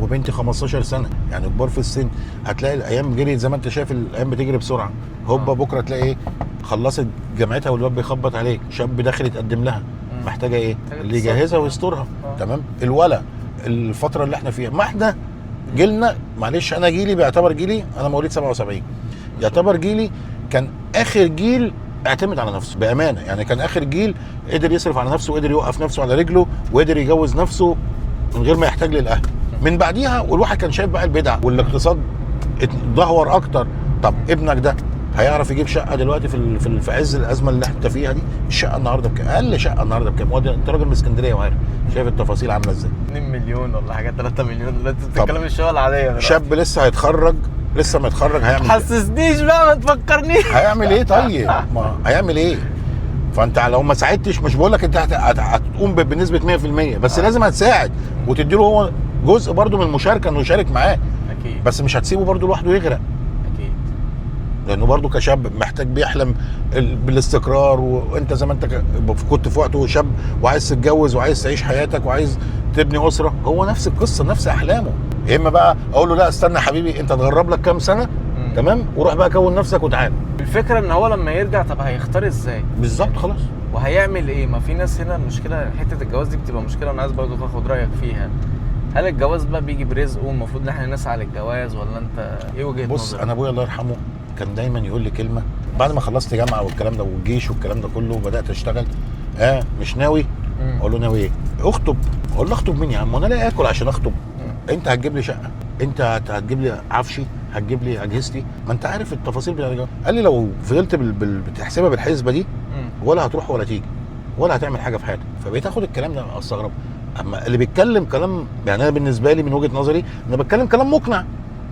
وبنتي 15 سنه، يعني كبار في السن. هتلاقي الايام جريت زي ما انت شايف، الايام بتجري بسرعه. هوبا بكره تلاقي ايه؟ خلصت جامعتها والواد بيخبط عليك، شاب داخل يتقدم لها، محتاجه ايه؟ اللي يجهزها ويسترها. تمام. الولا الفتره اللي احنا فيها، ما احنا جيلنا، معلش انا جيلي بيعتبر جيلي، انا مواليد 77، يعتبر جيلي كان اخر جيل اعتمد على نفسه بامانه. يعني كان اخر جيل قدر يصرف على نفسه وقدر يوقف نفسه على رجله وقدر يجوز نفسه من غير ما يحتاج للاهل. من بعديها والواحد كان شايف بقى البدع والاقتصاد اتدهور اكتر. طب ابنك ده هيعرف يجيب شقه دلوقتي في عز الازمه اللي احنا فيها دي؟ الشقه النهارده بكام؟ اقل شقه النهارده بكام؟ انت راجل من اسكندريه وعارف، شايف التفاصيل عامله ازاي. 2 مليون ولا حاجه، 3 مليون دلوقتي بتتكلم الشقه العاديه. شاب لسه هيتخرج لسه متخرج هيعمل حسسنيش بقى، ما تفكرنيش. هيعمل ايه طيب؟ ما هيعمل ايه؟ فانت لو ما ساعدتش، مش بقول لك انت هتقوم بنسبه 100%، بس لازم هتساعد وتديله هو جزء برضو من المشاركه، انه يشارك معاك. اكيد. بس مش هتسيبه برضو لوحده يغرق، اكيد. لانه برضو كشاب محتاج بيحلم بالاستقرار، وانت زي ما انت كنت في وقته شاب وعايز تتجوز وعايز تعيش حياتك وعايز تبني اسره، هو نفس القصه نفس احلامه. يا اما بقى اقول له لا استنى يا حبيبي، انت تغرب لك كام سنه تمام، وروح بقى كون نفسك وتعالى. الفكره ان هو لما يرجع، طب هيختار ازاي بالظبط، خلاص. وهيعمل ايه؟ ما في ناس هنا المشكله، حته الجواز دي بتبقى مشكله، وانا عايز برضه اخد رايك فيها. هل الجواز بقى بيجي برزقه والمفروض ان احنا نسعى للجواز، ولا انت ايه وجهه نظرك؟ بص، انا ابويا الله يرحمه كان دايما يقول لي كلمه بعد ما خلصت جامعه والكلام ده والجيش والكلام ده كله وبدات اشتغل. مش ناوي؟ اقول له ناوي ايه؟ اخطب. اقول له اخطب مين يا عم؟ وانا لا اكل عشان اخطب؟ انت هتجيب لي شقه، انت هتجيب لي عفشي، هتجيب لي اجهزتي، ما انت عارف التفاصيل بتاع الجواز. قال لي لو فضلت بتحسبها بالحسبه دي ولا هتروح ولا تيجي ولا هتعمل حاجه في حياتك. فبقيت اخد الكلام ده استغرب. اما اللي بيتكلم كلام، يعني انا بالنسبه لي من وجهه نظري انا بتكلم كلام مقنع،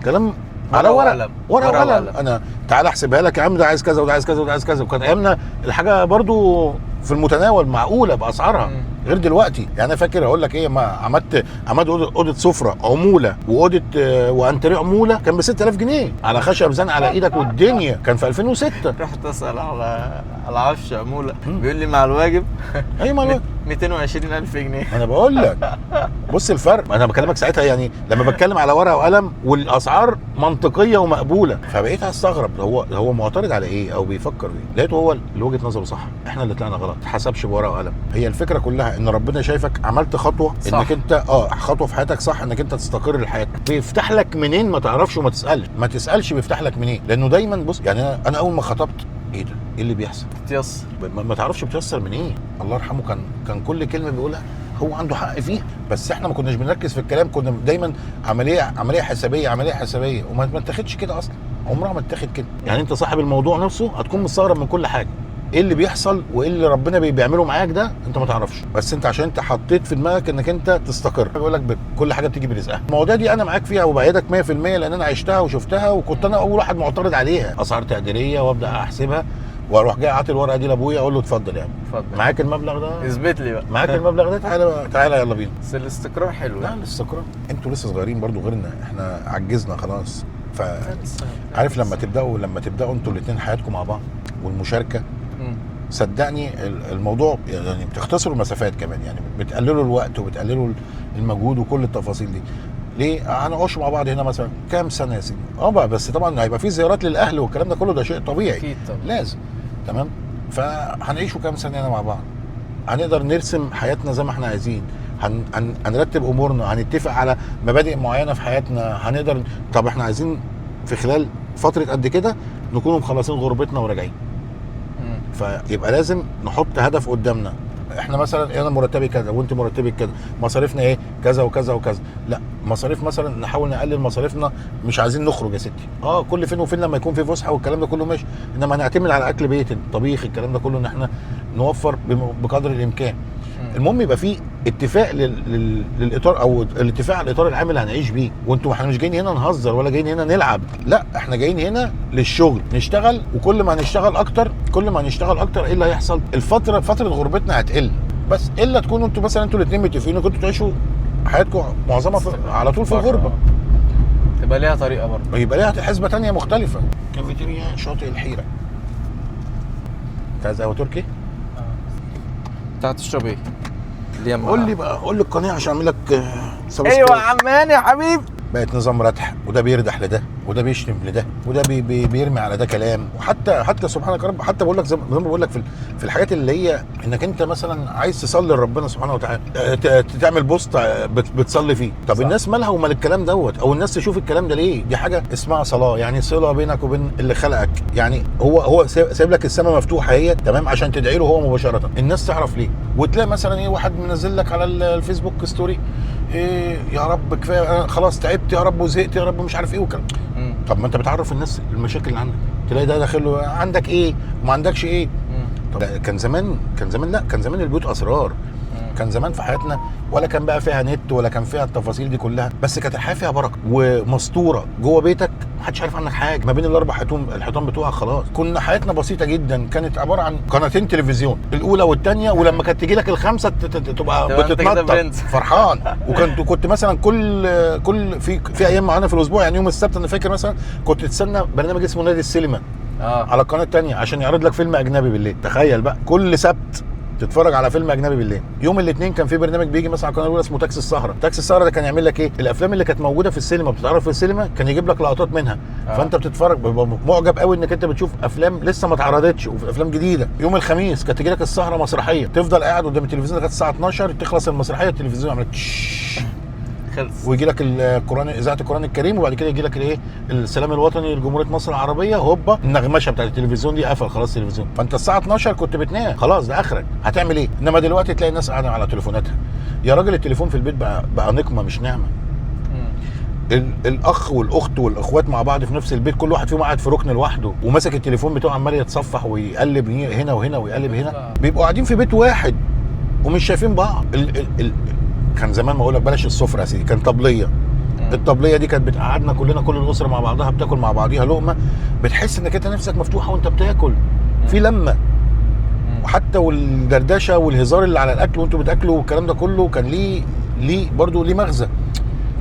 كلام على ورق وقلم. انا تعال احسبها لك يا عم، ده عايز كذا وده عايز كذا وده عايز كذا. وكان ايامنا الحاجه برضو في المتناول، معقوله باسعارها غير دلوقتي. يعني انا فاكر اقول لك ايه، ما عملت اوضه سفره عموله واوضه وانتريه عموله كان ب 6000 جنيه على خشب زن على ايدك، والدنيا كان في 2006. رحت اسال على عفش عموله، بيقول لي مع الواجب اي مع الواجب 220,000 جنيه. انا بقول لك بص الفرق. انا بكلمك ساعتها يعني لما بتكلم على ورقه وقلم والاسعار منطقيه ومقبوله. فبقيت استغرب هو معترض على ايه او بيفكر ايه. لقيته هو اللي وجهه نظره صح، احنا اللي طلعنا غلط، ما حسبش بورقه وقلم. هي الفكره كلها ان ربنا شايفك عملت خطوه صح. انك انت خطوه في حياتك صح، انك انت تستقر لحياتك. بيفتح لك منين ما تعرفش، وما تسالش، ما تسالش بيفتح لك منين. لانه دايما بص، يعني انا اول ما خطبت ايه ده؟ ايه اللي بيحصل؟ بتيسر، ما تعرفش بتيسر من ايه. الله يرحمه كان كل كلمه بيقولها هو عنده حق فيها، بس احنا ما كناش بنركز في الكلام، كنا دايما عمليه حسابيه وما اتاخدش كده اصلا، عمرها ما اتاخد كده. يعني انت صاحب الموضوع نفسه هتكون مستغرب من كل حاجه، ايه اللي بيحصل وايه اللي ربنا بيعمله معاك ده انت ما تعرفش. بس انت عشان انت حطيت في دماغك انك انت تستقر، بيقول لك كل حاجه بتيجي برزقها. المواضيع دي انا معاك فيها وبأيدك 100%، لان انا عشتها وشفتها، وكنت انا اول واحد معترض عليها. اسعار تقديريه وابدا احسبها واروح جاي عاطي الورقه دي لابويا اقول له اتفضل يا عم، اتفضل معاك المبلغ ده، اثبت لي بقى معاك المبلغ ده، تعالى يلا بينا. بس الاستقرار حلو. لا الاستقرار، انتوا لسه صغيرين برضو غيرنا، احنا عجزنا خلاص. عارف لما تبداوا انتوا الاثنين حياتكم مع بعض والمشاركه، صدقني الموضوع يعني بتختصروا المسافات كمان، يعني بتقللوا الوقت وبتقللوا المجهود وكل التفاصيل دي. ليه؟ هنعيش مع بعض هنا مثلا كام سنه يا سيدي؟ بقى بس طبعا هيبقى في زيارات للاهل والكلام ده كله، ده شيء طبيعي اكيد طبعا لازم. تمام. فهنعيشوا كام سنه هنا مع بعض، هنقدر نرسم حياتنا زي ما احنا عايزين، هنرتب امورنا، هنتفق على مبادئ معينه في حياتنا، هنقدر. طب احنا عايزين في خلال فتره قد كده نكونوا مخلصين غربتنا وراجعين. فيبقى لازم نحط هدف قدامنا. احنا مثلا انا مرتبي كذا وانت مرتبك كذا، مصاريفنا ايه كذا وكذا وكذا. لا مصاريف مثلا نحاول نقلل مصاريفنا، مش عايزين نخرج يا ستي. كل فين وفين لما يكون في فسحه والكلام ده كله ماشي، انما هنعتمد على اكل بيت، طبيخ، الكلام ده كله، ان احنا نوفر بقدر الامكان. المهم يبقى في اتفاق للاطار، او الاتفاق على الاطار العام اللي هنعيش بيه. وانتوا احنا مش جايين هنا نهزر ولا جايين هنا نلعب، لا احنا جايين هنا للشغل، نشتغل. وكل ما هنشتغل اكتر ايه اللي هيحصل؟ فتره غربتنا هتقل، بس الا تكونوا انتوا مثلا انتوا الاثنين متفقين انكم تعيشوا حياتكم معظمها على طول في الغربه، تبقى ليها طريقه برضه، يبقى ليها حسبه ثانيه مختلفه. كافيتيريا شاطئ الحيره. انت عايز قهوه تركي؟ انت هتشرب ايه؟ قول لي بقى، قول لي القناه عشان اعمل لك ايوه يا عمان يا حبيب. بقت نظام ردح، وده بيردح لده وده بيشتم لده وده بيرمي على ده كلام. وحتى سبحانك يا رب، حتى بقول لك زي ما بقول لك في الحاجات اللي هي انك انت مثلا عايز تصلي لربنا سبحانه وتعالى، تعمل بوست بتصلي فيه. طب صح. الناس مالها ومال الكلام دوت، او الناس تشوف الكلام ده ليه؟ دي حاجه اسمها صلاه، يعني صله بينك وبين اللي خلقك. يعني هو سايب لك السماء مفتوحه هي تمام عشان تدعي له هو مباشره. الناس تعرف ليه؟ وتلاقي مثلا واحد منزل لك على الفيسبوك ستوري، يا رب كفايه انا خلاص تعبت يا رب وزهقت يا رب مش عارف ايه وكلام. طب ما انت بتعرف الناس المشاكل اللي عندك، تلاقي ده داخل له عندك ايه وما عندكش ايه. طب كان زمان لا كان زمان البيوت اسرار. كان زمان في حياتنا ولا كان بقى فيها نت ولا كان فيها التفاصيل دي كلها، بس كانت الحياه فيها بركه ومستوره جوه بيتك. محدش عارف عنك حاجه، ما بين الاربع الحيطان بتوعك خلاص. كنا حياتنا بسيطه جدا، كانت عباره عن قناتين تلفزيون، الاولى والثانيه، ولما كانت تجي لك الخامسه تبقى بتتنطط فرحان. كنت مثلا كل في ايام معينه في الاسبوع، يعني يوم السبت انا فاكر مثلا كنت تستنى برنامج اسمه نادي السينما على القناه الثانيه عشان يعرض لك فيلم اجنبي بالليل. تخيل بقى كل سبت تتفرج على فيلم اجنبي بالليل. يوم الاثنين كان في برنامج بيجي مثلا على القناه الاولى اسمه تاكسي السهره. تاكسي السهره ده كان يعمل لك ايه؟ الافلام اللي كانت موجوده في السينما بتتعرض في السينما كان يجيب لك لقطات منها. فانت بتتفرج معجب قوي انك انت بتشوف افلام لسه ما اتعرضتش وافلام جديده. يوم الخميس كانت تجي لك السهره مسرحيه، تفضل قاعد قدام التلفزيون لغايه الساعه 12 تخلص المسرحيه، التلفزيون عملت خلص، ويجي لك القران، اذاعه القران الكريم، وبعد كده يجي لك الايه، السلام الوطني لجمهوريه مصر العربيه، هوبا النغمشه بتاعت التلفزيون دي قفل خلاص التلفزيون. فانت الساعه 12 كنت بتنام خلاص، ده اخرك، هتعمل ايه؟ انما دلوقتي تلاقي الناس قاعده على تليفوناتها. يا راجل التليفون في البيت بقى نقمه مش نعمه. الاخ والاخت والاخوات مع بعض في نفس البيت، كل واحد فيهم قاعد في ركن لوحده وماسك التليفون بتاعه عمال يتصفح ويقلب هنا وهنا ويقلب هنا، بيبقوا قاعدين في بيت واحد ومش شايفين بعض. كان زمان ما اقول لك بلاش السفره يا سيدي، كان طبليه. الطبليه دي كانت بتقعدنا كلنا، كل الاسره مع بعضها بتاكل مع بعضيها لقمه، بتحس انك انت نفسك مفتوحه وانت بتاكل في لمه، وحتى والدردشه والهزار اللي على الاكل وانتوا بتاكلوا والكلام ده كله كان ليه برضه ليه مغزى.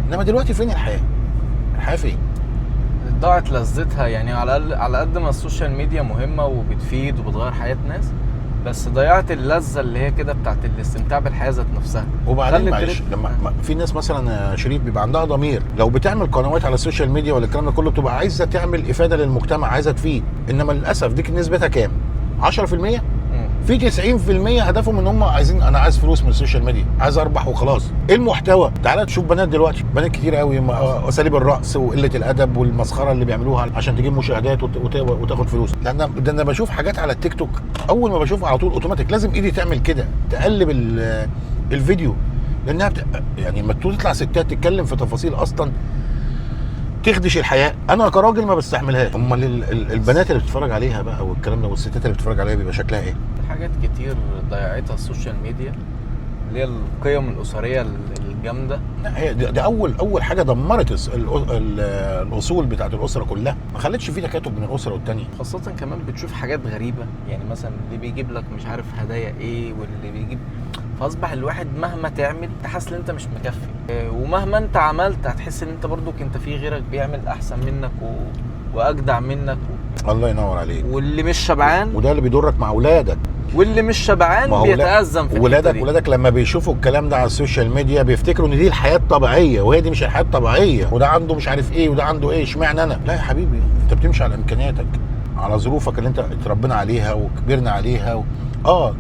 انما دلوقتي فين الحياه؟ الحياه فين؟ ضاعت لذتها. يعني على قد ما السوشيال ميديا مهمه وبتفيد وبتغير حياه ناس، بس ضيعت اللذه اللي هي كده بتاعت الاستمتاع بالحياه ذات نفسها. وبعدين معلش، لما في ناس مثلا شريف بيبقى عندها ضمير، لو بتعمل قنوات على السوشيال ميديا ولا الكلام ده كله بتبقى عايزه تعمل افاده للمجتمع، عايزه تفيد، انما للاسف دي نسبتها كام؟ 10%. في 90% هدفهم ان هم عايزين، انا عايز فلوس من السوشيال ميديا، عايز اربح وخلاص. ايه المحتوى؟ تعالى تشوف بنات دلوقتي، بنات كتير قوي اساليب الرقص وقله الادب والمسخره اللي بيعملوها عشان تجيب مشاهدات وتاخد فلوس. لان ده انا بشوف حاجات على التيك توك، اول ما بشوف على طول اوتوماتيك لازم ايدي تعمل كده، تقلب الفيديو، لانها يعني لما تطلع ستات تتكلم في تفاصيل اصلا تخدش الحياه، انا كراجل ما بستحملهاش. امال البنات اللي بتتفرج عليها بقى والكلام ده والستات اللي بتتفرج عليها بيبقى شكلها ايه؟ حاجات كتير ضيعتها السوشيال ميديا، اللي هي القيم الاسريه الجامده. هي دي اول حاجه دمرت الاصول بتاعت الاسره كلها، ما خلتش في تكاتب من الاسره والتانيه. خاصه كمان بتشوف حاجات غريبه، يعني مثلا اللي بيجيب لك مش عارف هدايا ايه، واللي بيجيب، فاصبح الواحد مهما تعمل تحس ان انت مش مكفي، ومهما انت عملت هتحس ان انت برضو كنت في غيرك بيعمل احسن منك واجدع منك الله ينور عليك. واللي مش شبعان، وده اللي بيضرك مع اولادك، واللي مش شبعان بيتأزم في ولادك لما بيشوفوا الكلام ده على السوشيال ميديا بيفتكروا ان دي الحياه الطبيعيه، وهي دي مش الحياه الطبيعيه، وده عنده مش عارف ايه وده عنده ايه، اشمعنى انا؟ لا يا حبيبي، انت بتمشي على امكانياتك، على ظروفك اللي انت اتربينا عليها وكبرنا عليها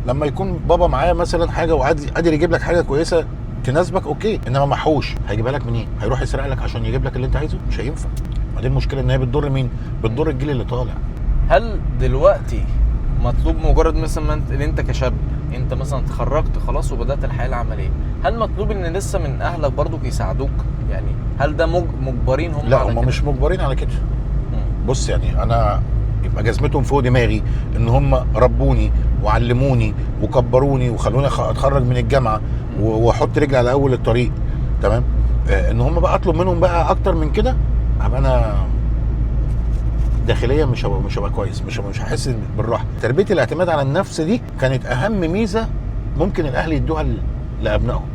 لما يكون بابا معاه مثلا حاجه وقادر يجيب لك حاجه كويسه تناسبك، اوكي، انما محوش هيجيبها لك منين؟ هيروح يسرق لك عشان يجيب لك اللي انت عايزه؟ مش هينفع. ما دي المشكله، ان هي بتضر مين؟ بتضر الجيل اللي طالع. هل دلوقتي مطلوب مجرد مثلا ان انت كشاب، انت مثلا اتخرجت خلاص وبدات الحياه العمليه، هل مطلوب ان لسه من اهلك برضو يساعدوك؟ يعني هل ده مجبرين هم؟ لا، هم مش مجبرين على كده. بص، يعني انا يبقى جزمتهم فوق دماغي ان هم ربوني وعلموني وكبروني وخلوني اتخرج من الجامعه واحط رجلي على اول الطريق، تمام؟ ان هم بقى اطلب منهم بقى اكتر من كده، ابقى انا داخليا مش هبقى كويس، مش هحس بالراحه. تربيه الاعتماد على النفس دي كانت اهم ميزه ممكن الاهل يدوها لابنائهم،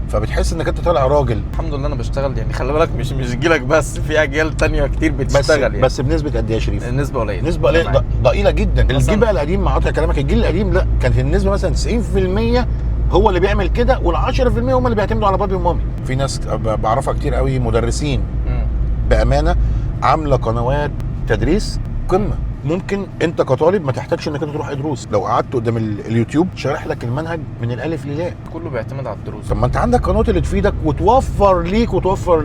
فبتحس انك انت طالع راجل. الحمد لله انا بشتغل، يعني خلي بالك مش جيلك بس، في اجيال تانية كتير بتشتغل يعني. بس بنسبه قد ايه يا شريف؟ النسبه قليله، نسبه قليله ضئيله جدا. الجيل بقى القديم، مع قطع كلامك، الجيل القديم لا، كانت النسبه مثلا 90% هو اللي بيعمل كده، وال10% هم اللي بيعتمدوا على بابي ومامي. في ناس بعرفها كتير قوي، مدرسين بامانه عامله قنوات تدريس قمه، ممكن انت كطالب ما تحتاجش انك انت تروح دروس، لو قعدت قدام اليوتيوب شارح لك المنهج من الالف للياء، كله بيعتمد على الدروس. طب ما انت عندك قنوات اللي تفيدك وتوفر ليك وتوفر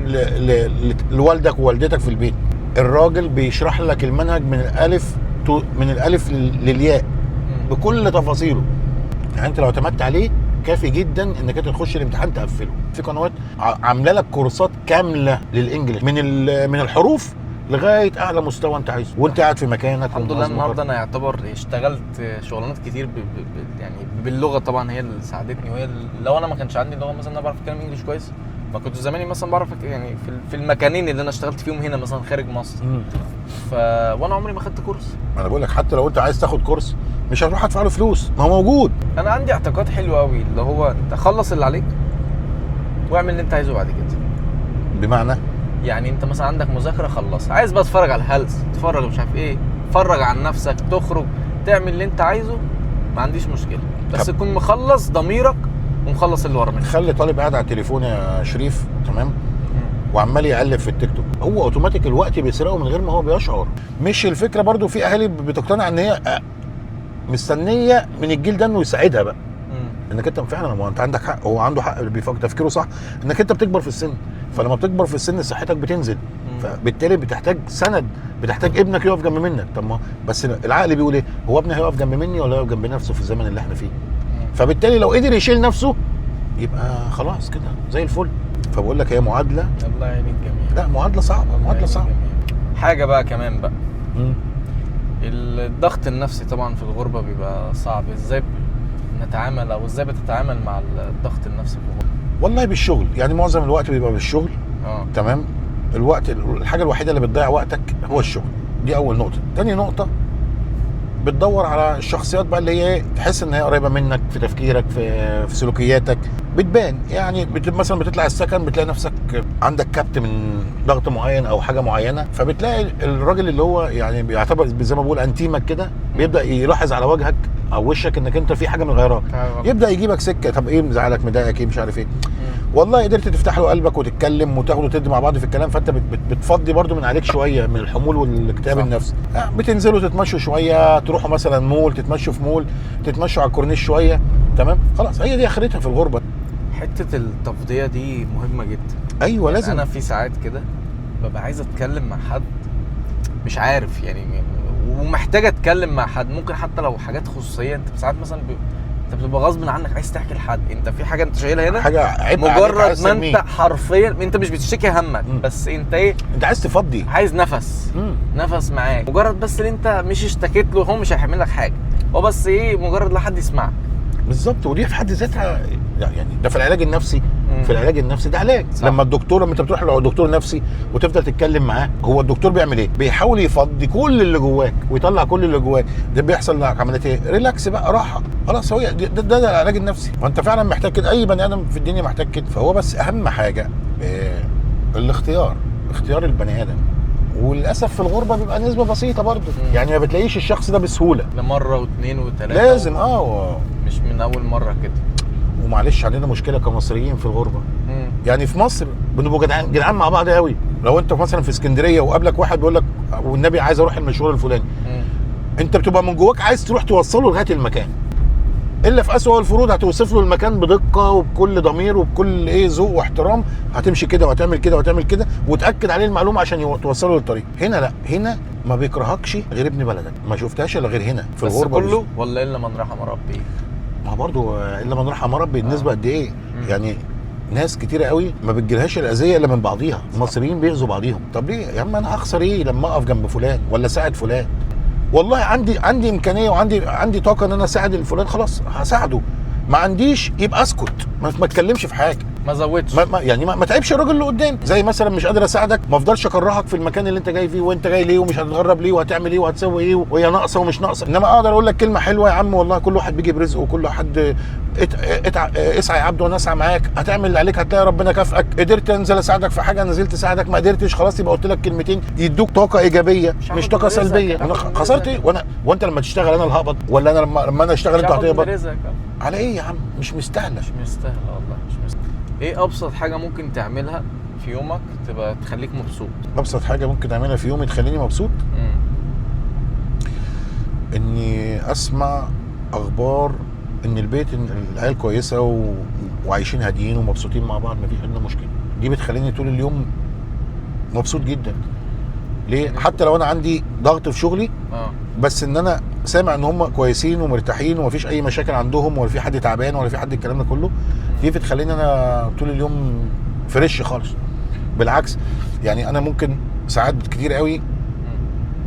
لوالدك ووالدتك في البيت. الراجل بيشرح لك المنهج من الالف للياء بكل تفاصيله، يعني انت لو اعتمدت عليه كافي جدا انك انت تخش الامتحان تقفله. في قنوات عامله لك كورسات كامله للانجليش من الحروف لغايه اعلى مستوى انت عايزه وانت قاعد في مكانك. الحمد لله النهارده انا يعتبر اشتغلت شغلانات كتير يعني باللغه طبعا، هي اللي ساعدتني، وهي لو انا ما كانش عندي لغه مثلا انا بعرف اتكلم انجليش كويس ما كنت زماني مثلا بعرف يعني في المكانين اللي انا اشتغلت فيهم هنا مثلا خارج مصر. وانا عمري ما خدت كورس. انا بقول لك حتى لو انت عايز تاخد كورس مش هتروح تدفع له فلوس، ما هو موجود. انا عندي اعتقاد حلو قوي اللي هو انت خلص اللي عليك واعمل اللي انت عايزه بعد كده. بمعنى يعني انت مثلا عندك مذاكره خلص، عايز بقى تتفرج على الهلس، تتفرج مش عارف ايه، تتفرج عن نفسك، تخرج، تعمل اللي انت عايزه، ما عنديش مشكله، بس تكون مخلص ضميرك ومخلص اللي ورا منك. خلي طالب قاعد على التليفون يا شريف تمام وعمال يقلب في التيك توك، هو اوتوماتيك الوقت بيسرقه من غير ما هو بيشعر. مش الفكره برضو في اهالي بتقتنع ان هي مستنيه من الجيل ده انه يساعدها بقى. انك انت فعلا، ما انت عندك حق، هو عنده حق، بيفكر تفكيره صح، انك انت بتكبر في السن، فلما بتكبر في السن صحتك بتنزل، فبالتالي بتحتاج سند، بتحتاج ابنك يقف جنب منك. طب ما بس العقل بيقول ايه؟ هو ابني هيقف جنب مني ولا هيقف جنب نفسه في الزمن اللي احنا فيه؟ فبالتالي لو قدر يشيل نفسه يبقى خلاص كده زي الفل. فبقول لك هي معادله، الله يعين الجميع. لا معادله صعبه، معادله صعبه. حاجه بقى كمان بقى الضغط النفسي طبعا في الغربه بيبقى صعب. ازاي نتعامل او ازاي بتتعامل مع الضغط النفسي في الغربه؟ والله بالشغل، يعني معظم الوقت بيبقى بالشغل. تمام. الوقت الحاجه الوحيده اللي بتضيع وقتك هو الشغل، دي اول نقطه. تاني نقطه بتدور على الشخصيات بقى اللي هي تحس ان هي قريبه منك في تفكيرك في سلوكياتك، بتبان. يعني مثلا بتطلع السكن بتلاقي نفسك عندك كبت من ضغط معين او حاجه معينه، فبتلاقي الراجل اللي هو يعني بيعتبر زي ما بقول انتيمك كده بيبدا يلاحظ على وجهك او وشك انك انت في حاجه مغيراك، يبدا يجيبك سكه. طب ايه مزعلك، مضايقك، ايه مش عارف ايه. والله قدرت تفتح له قلبك وتتكلم وتاخد وتدي مع بعض في الكلام، فانت بتفضي برضو من عليك شويه من الحمول والاكتئاب النفسي. بتنزلوا تتمشوا شويه، تروحوا مثلا مول، تتمشوا في مول، تتمشوا على الكورنيش شويه، تمام. خلاص هي دي اخرتها في الغربه. حته التفضيه دي مهمه جدا. ايوه لازم. انا في ساعات كده ببقى عايز اتكلم مع حد مش عارف يعني، ومحتاج اتكلم مع حد، ممكن حتى لو حاجات خصوصيه. انت ساعات مثلا انت بتبقى غصب عنك عايز تحكي لحد، انت في حاجه انت شايلها هنا، حاجه عيب، مجرد ما انت حرفيا انت مش بتشتكي همك، بس انت ايه، انت عايز تفضي، عايز نفس معاك، مجرد بس ان انت مش اشتكيت له، هو مش هيحمل لك حاجه، هو بس ايه، مجرد لحد يسمعك. بالظبط. ودي في حد ذاتها يعني ده في العلاج النفسي. في العلاج النفسي ده علاج. صح. لما انت بتروح لدكتور نفسي وتفضل تتكلم معاه، هو الدكتور بيعمل ايه؟ بيحاول يفضي كل اللي جواك ويطلع كل اللي جواك. ده بيحصل لك عمليه ايه؟ ريلاكس بقى، راحه، خلاص. هو ده العلاج النفسي، وانت فعلا محتاج كده، اي بني ادم في الدنيا محتاج كده. فهو بس اهم حاجه اختيار البني ادم. وللاسف في الغربه بيبقى نسبه بسيطه برضه، يعني ما بتلاقيش الشخص ده بسهوله، ده مره واثنين وثلاثه لازم مش من اول مره كده. ومعلش عندنا مشكله كمصريين في الغربه. يعني في مصر بنبقوا جدعان مع بعض قوي. لو انت مثلا في اسكندريه وقابلك واحد بيقول لك والنبي عايز اروح المشوار الفلاني، انت بتبقى من جواك عايز تروح توصله لغايه المكان، الا في اسوأ الفروض هتوصف له المكان بدقه وبكل ضمير وبكل ذوق واحترام، هتمشي كده وهتعمل كده وهتعمل كده وتاكد عليه المعلومه عشان توصله للطريق. هنا لا، هنا ما بيكرهكش غير ابن بلدك، ما شفتهاش الا غير هنا في الغربه. بس كله ولا الا من رحم ربي؟ ما برضو الا من رحم ربي. النسبه قد ايه؟ يعني ناس كتيره قوي ما بتجيلهاش الاذيه الا من بعضيها. المصريين بيأذوا بعضيهم. طب ليه يا عم؟ انا هخسر ايه لما اقف جنب فلان ولا اساعد فلان؟ والله عندي امكانيه وعندي طاقه ان انا اساعد الفلان، خلاص هساعده. ما عنديش يبقى اسكت، ما اتكلمش في حاجه، ما زودش، يعني ما تعبش الراجل اللي قدام. زي مثلا مش قادر اساعدك، ما افضلش اكرهك في المكان اللي انت جاي فيه، وانت جاي ليه ومش هتتغرب ليه وهتعمل ايه وهتسوي ايه وهي ناقصه ومش ناقصه. انما اقدر اقول لك كلمه حلوه، يا عم والله كل واحد بيجي برزقه، وكل حد اسعى يا عبد وانا اسعى معاك، هتعمل اللي عليك هتلاقي ربنا كافئك. قدرت انزل اساعدك في حاجه نزلت اساعدك، ما قدرتش خلاص يبقى قلت لك كلمتين يدوك طاقه ايجابيه مش طاقه سلبيه. انا خسرت ايه؟ وانت لما تشتغل انا الهبط، ولا انا لما انا اشتغل انت هتهبط؟ على ايه يا عم؟ مش مستاهله، مش مستاهله والله، مش مستاهله. ايه ابسط حاجه ممكن تعملها في يومك تبقى تخليك مبسوط؟ ابسط حاجه ممكن اعملها في يومي تخليني مبسوط اني اسمع اخبار ان البيت، ان العيال كويسه وعايشين هاديين ومبسوطين مع بعض، مفيش عندنا مشكله. دي بتخليني طول اليوم مبسوط جدا. ليه؟ حتى لو انا عندي ضغط في شغلي، بس ان انا سامع ان هم كويسين ومرتاحين ومفيش اي مشاكل عندهم، ولا في حد تعبان ولا في حد الكلام ده كله، دي بتخليني انا طول اليوم فريش خالص. بالعكس، يعني انا ممكن ساعات كتير قوي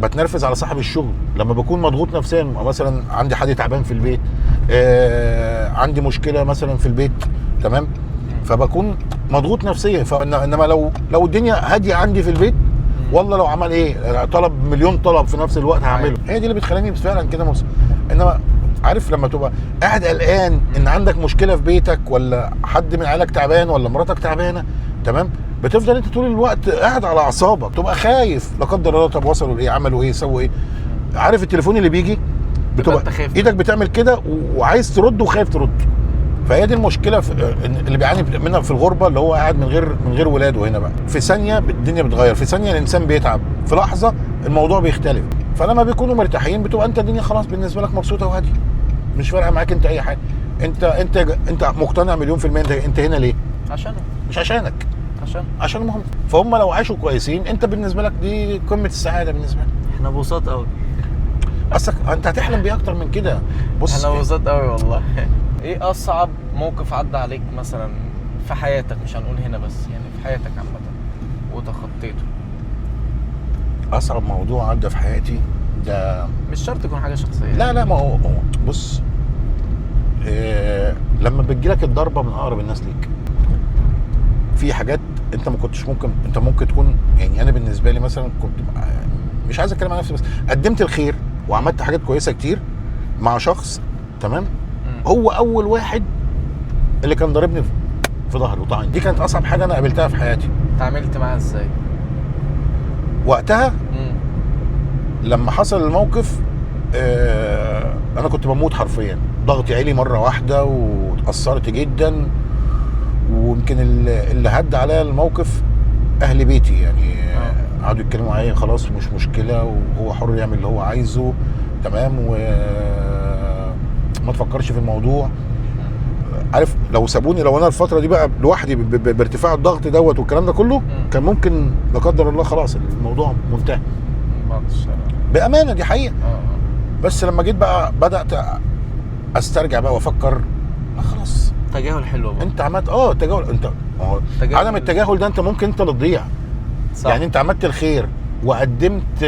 بتنرفز على صاحب الشغل لما بكون مضغوط نفسيا، مثلا عندي حد تعبان في البيت، عندي مشكله مثلا في البيت، تمام، فبكون مضغوط نفسيا. انما لو الدنيا هاديه عندي في البيت، والله لو عمل ايه طلب مليون طلب في نفس الوقت هعمله. هي دي اللي بتخليني فعلا كده انما عارف لما تبقى قاعد قلقان ان عندك مشكله في بيتك، ولا حد من عيالك تعبان، ولا مراتك تعبانه، تمام، بتفضل انت طول الوقت قاعد على اعصابك، تبقى خايف لا قدر الله، طب وصلوا لايه، عملوا ايه، سووا ايه. عارف التليفون اللي بيجي بتبقى ايدك بتعمل كده وعايز ترد وخايف ترد. فهي دي المشكله اللي بيعاني منها في الغربه، اللي هو قاعد من غير ولاده هنا بقى. في ثانيه الدنيا بتغير، في ثانيه الانسان بيتعب، في لحظه الموضوع بيختلف. فلما بيكونوا مرتاحين بتبقى انت الدنيا خلاص بالنسبه لك مبسوطه وهاديه، مش فارقه معاك انت اي حاجه. انت مقتنع مليون في الميه انت هنا ليه؟ عشانه، مش عشانك، عشانهم هم. فهم لو عاشوا كويسين انت بالنسبه لك دي قمه السعاده بالنسبه لك. احنا بساط قوي. اصلك انت هتحلم بيه اكتر من كده. بص احنا بساط قوي والله. ايه اصعب موقف عدى عليك مثلا في حياتك، مش هنقول هنا بس، يعني في حياتك عامه وتخطيته؟ اصعب موضوع عدى في حياتي ده مش شرط يكون حاجه شخصيه. لا ما هو بص، لما بتجيلك الضربه من اقرب الناس ليك، في حاجات انت ما كنتش ممكن تكون، يعني انا بالنسبه لي مثلا كنت مش عايز اتكلم عن نفسي، بس قدمت الخير وعملت حاجات كويسه كتير مع شخص، تمام، هو اول واحد اللي كان ضاربني في ظهري وطعني. دي كانت اصعب حاجه انا قابلتها في حياتي. اتعاملت معاها ازاي وقتها؟ لما حصل الموقف انا كنت بموت حرفيا، ضغطي عالي مره واحده واتاثرت جدا. ويمكن اللي هد عليا الموقف اهل بيتي، يعني قعدوا يتكلموا معايا، خلاص مش مشكله وهو حر يعمل اللي هو عايزه، تمام، وما تفكرش في الموضوع. عارف لو سابوني، لو انا الفتره دي بقى لوحدي بارتفاع الضغط دوت والكلام ده كله، كان ممكن لا قدر الله خلاص الموضوع منتهي. بامانه دي حقيقه. بس لما جيت بقى بدات استرجع بقى وافكر، خلاص تجاهل حلو بقى. انت عملت تجاهل. انت عدم التجاهل ده انت ممكن انت اللي تضيع. صح. يعني انت عملت الخير وقدمت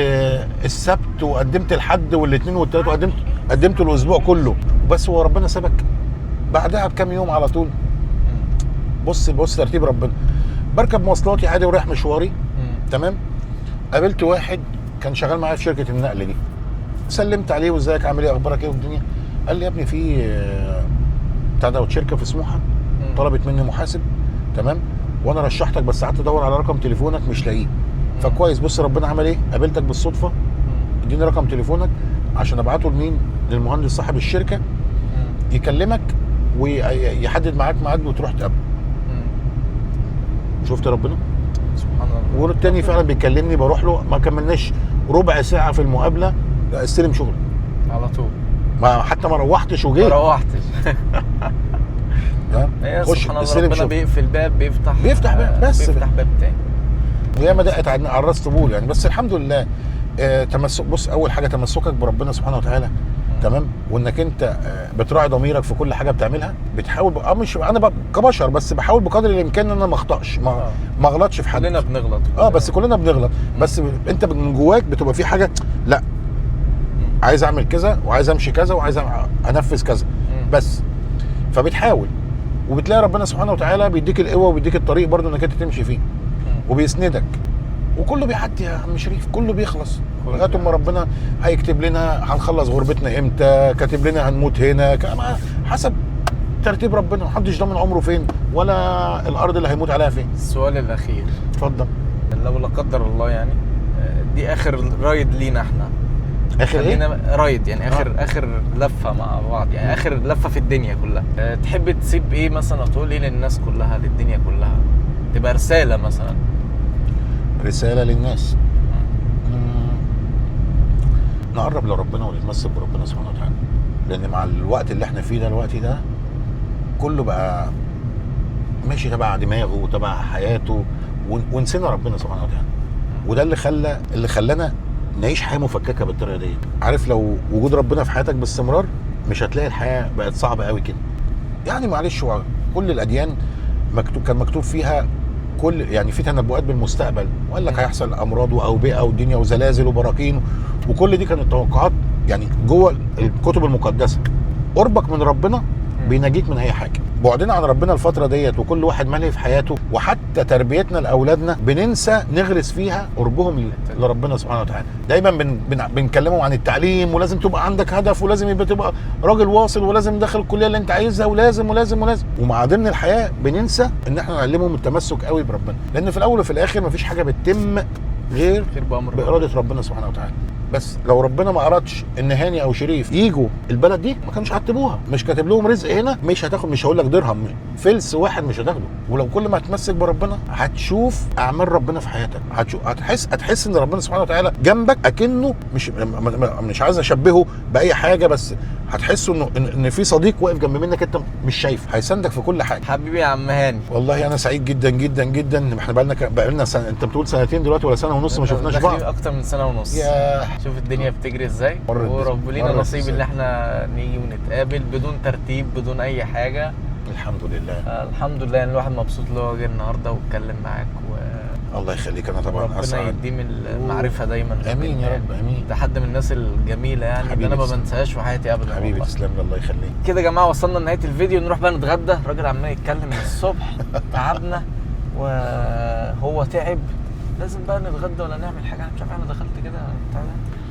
السبت وقدمت الحد والاثنين والثلاث وقدمت الاسبوع كله، بس هو ربنا سابك بعدها بكام يوم على طول. بص ترتيب ربنا. بركب مواصلاتي عادي ورايح مشواري، تمام، قابلت واحد كان شغال معايا في شركه النقل دي، سلمت عليه، وازيك عامل ايه، اخبارك ايه والدنيا. قال لي يا ابني في بتاع دوت شركه في سموحه طلبت مني محاسب، تمام، وانا رشحتك بس قعدت ادور على رقم تليفونك مش لاقيه. فكويس، بص ربنا عمل ايه، قابلتك بالصدفه، اديني رقم تليفونك عشان ابعته لمين، للمهندس صاحب الشركه يكلمك ويحدد معاك ميعاد وتروح تقابله. شفت ربنا سبحان الله. والتاني فعلا بيكلمني، بروح له، ما كملناش ربع ساعه في المقابله استلم شغل على طول، حتى ما روحتش وجيت. ما روحتش. خش سبحان الله، ربنا بيقفل باب بيفتح باب، بس بيفتح باب تاني. وهي ما دقت على الراس طبول يعني. بس الحمد لله بص، اول حاجه تمسكك بربنا سبحانه وتعالى، تمام، وانك انت بتراعي ضميرك في كل حاجه بتعملها، بتحاول مش انا كبشر، بس بحاول بقدر الامكان ان انا ما اخطاش، ما اغلطش في حد. كلنا بنغلط. بس كلنا بنغلط. بس انت من جواك بتبقى في حاجه، لا عايز اعمل كذا وعايز امشي كذا وعايز انفذ كذا، بس فبتحاول، وبتلاقي ربنا سبحانه وتعالى بيديك القوه وبيديك الطريق برضه انك انت تمشي فيه، وبيسندك، وكله بيعدي يا عم شريف، كله بيخلص لغايه ما ربنا هيكتب لنا هنخلص غربتنا امتى، كاتب لنا هنموت هنا، حسب ترتيب ربنا، محدش ضامن عمره فين ولا الارض اللي هيموت عليها فين. السؤال الاخير، اتفضل. لو لا قدر الله يعني دي اخر رايد لينا احنا، اخر ايه رايد يعني اخر لفه مع بعض، يعني اخر لفه في الدنيا كلها، تحب تسيب ايه مثلا، تقول ايه للناس كلها، للدنيا كلها، تبقى رساله مثلا؟ رساله للناس، نقرب لربنا ونتمسك بربنا سبحانه وتعالى، لان مع الوقت اللي احنا فيه ده، الوقت ده كله بقى ماشي تبع دماغه وتبع حياته، ونسينا ربنا سبحانه وتعالى. وده اللي خلانا نعيش حياه مفككه بالطريقه دي. عارف لو وجود ربنا في حياتك باستمرار مش هتلاقي الحياه بقت صعبه قوي كده. يعني معلش، كل الاديان كان مكتوب فيها يعني في تنبؤات بالمستقبل، وقال لك هيحصل امراض واوبئه ودنيا وزلازل وبراكين، وكل دي كانت توقعات يعني جوه الكتب المقدسه. قربك من ربنا بينجيك من اي حاجه. بعدنا عن ربنا الفتره ديت وكل واحد مالي في حياته، وحتى تربيتنا لاولادنا بننسى نغرس فيها قربهم لربنا سبحانه وتعالى. دايما بنكلمهم عن التعليم، ولازم تبقى عندك هدف، ولازم يبقى تبقى راجل واصل، ولازم داخل الكليه اللي انت عايزها، ولازم ولازم ولازم. ومع ضمن الحياه بننسى ان احنا نعلمهم التمسك قوي بربنا، لان في الاول وفي الاخر مفيش حاجه بتتم غير باراده ربنا سبحانه وتعالى. بس لو ربنا ما ارادش ان هاني او شريف يجوا البلد دي ما كانوش هتبوها، مش كاتب لهم رزق هنا، مش هتاخد، مش هقول لك درهم، فلس واحد مش هتاخده. ولو كل ما هتمسك بربنا هتشوف اعمال ربنا في حياتك، هتحس ان ربنا سبحانه وتعالى جنبك، اكنه مش عايز اشبهه باي حاجه، بس هتحس ان في صديق واقف جنب منك انت مش شايف، هيساندك في كل حاجه. حبيبي يا عم هاني، والله انا سعيد جدا جدا جدا. احنا بقالنا سنه، انت بتقول سنتين دلوقتي ولا سنه ونص ما شفناش بعض؟ اكتر من سنه ونص. ياه، شوف الدنيا بتجري ازاي، ورب لينا نصيب ان احنا نيجي ونتقابل بدون ترتيب بدون اي حاجه. الحمد لله. الحمد لله، يعني الواحد مبسوط ان هو جه النهارده واتكلم معاك الله يخليك. انا طبعا ربنا يديم المعرفه دايما. امين يا رب، امين. ده حد من الناس الجميله يعني اللي انا ما بنساهاش في حياتي ابدا. حبيبي تسلم لي، الله يخليك. كده يا جماعه وصلنا لنهايه الفيديو، نروح بقى نتغدى. الراجل عمال يتكلم من الصبح تعبنا وهو تعب، لازم بقى نتغدى ولا نعمل حاجه. انا مش عارف، انا دخلت كده بتاع ده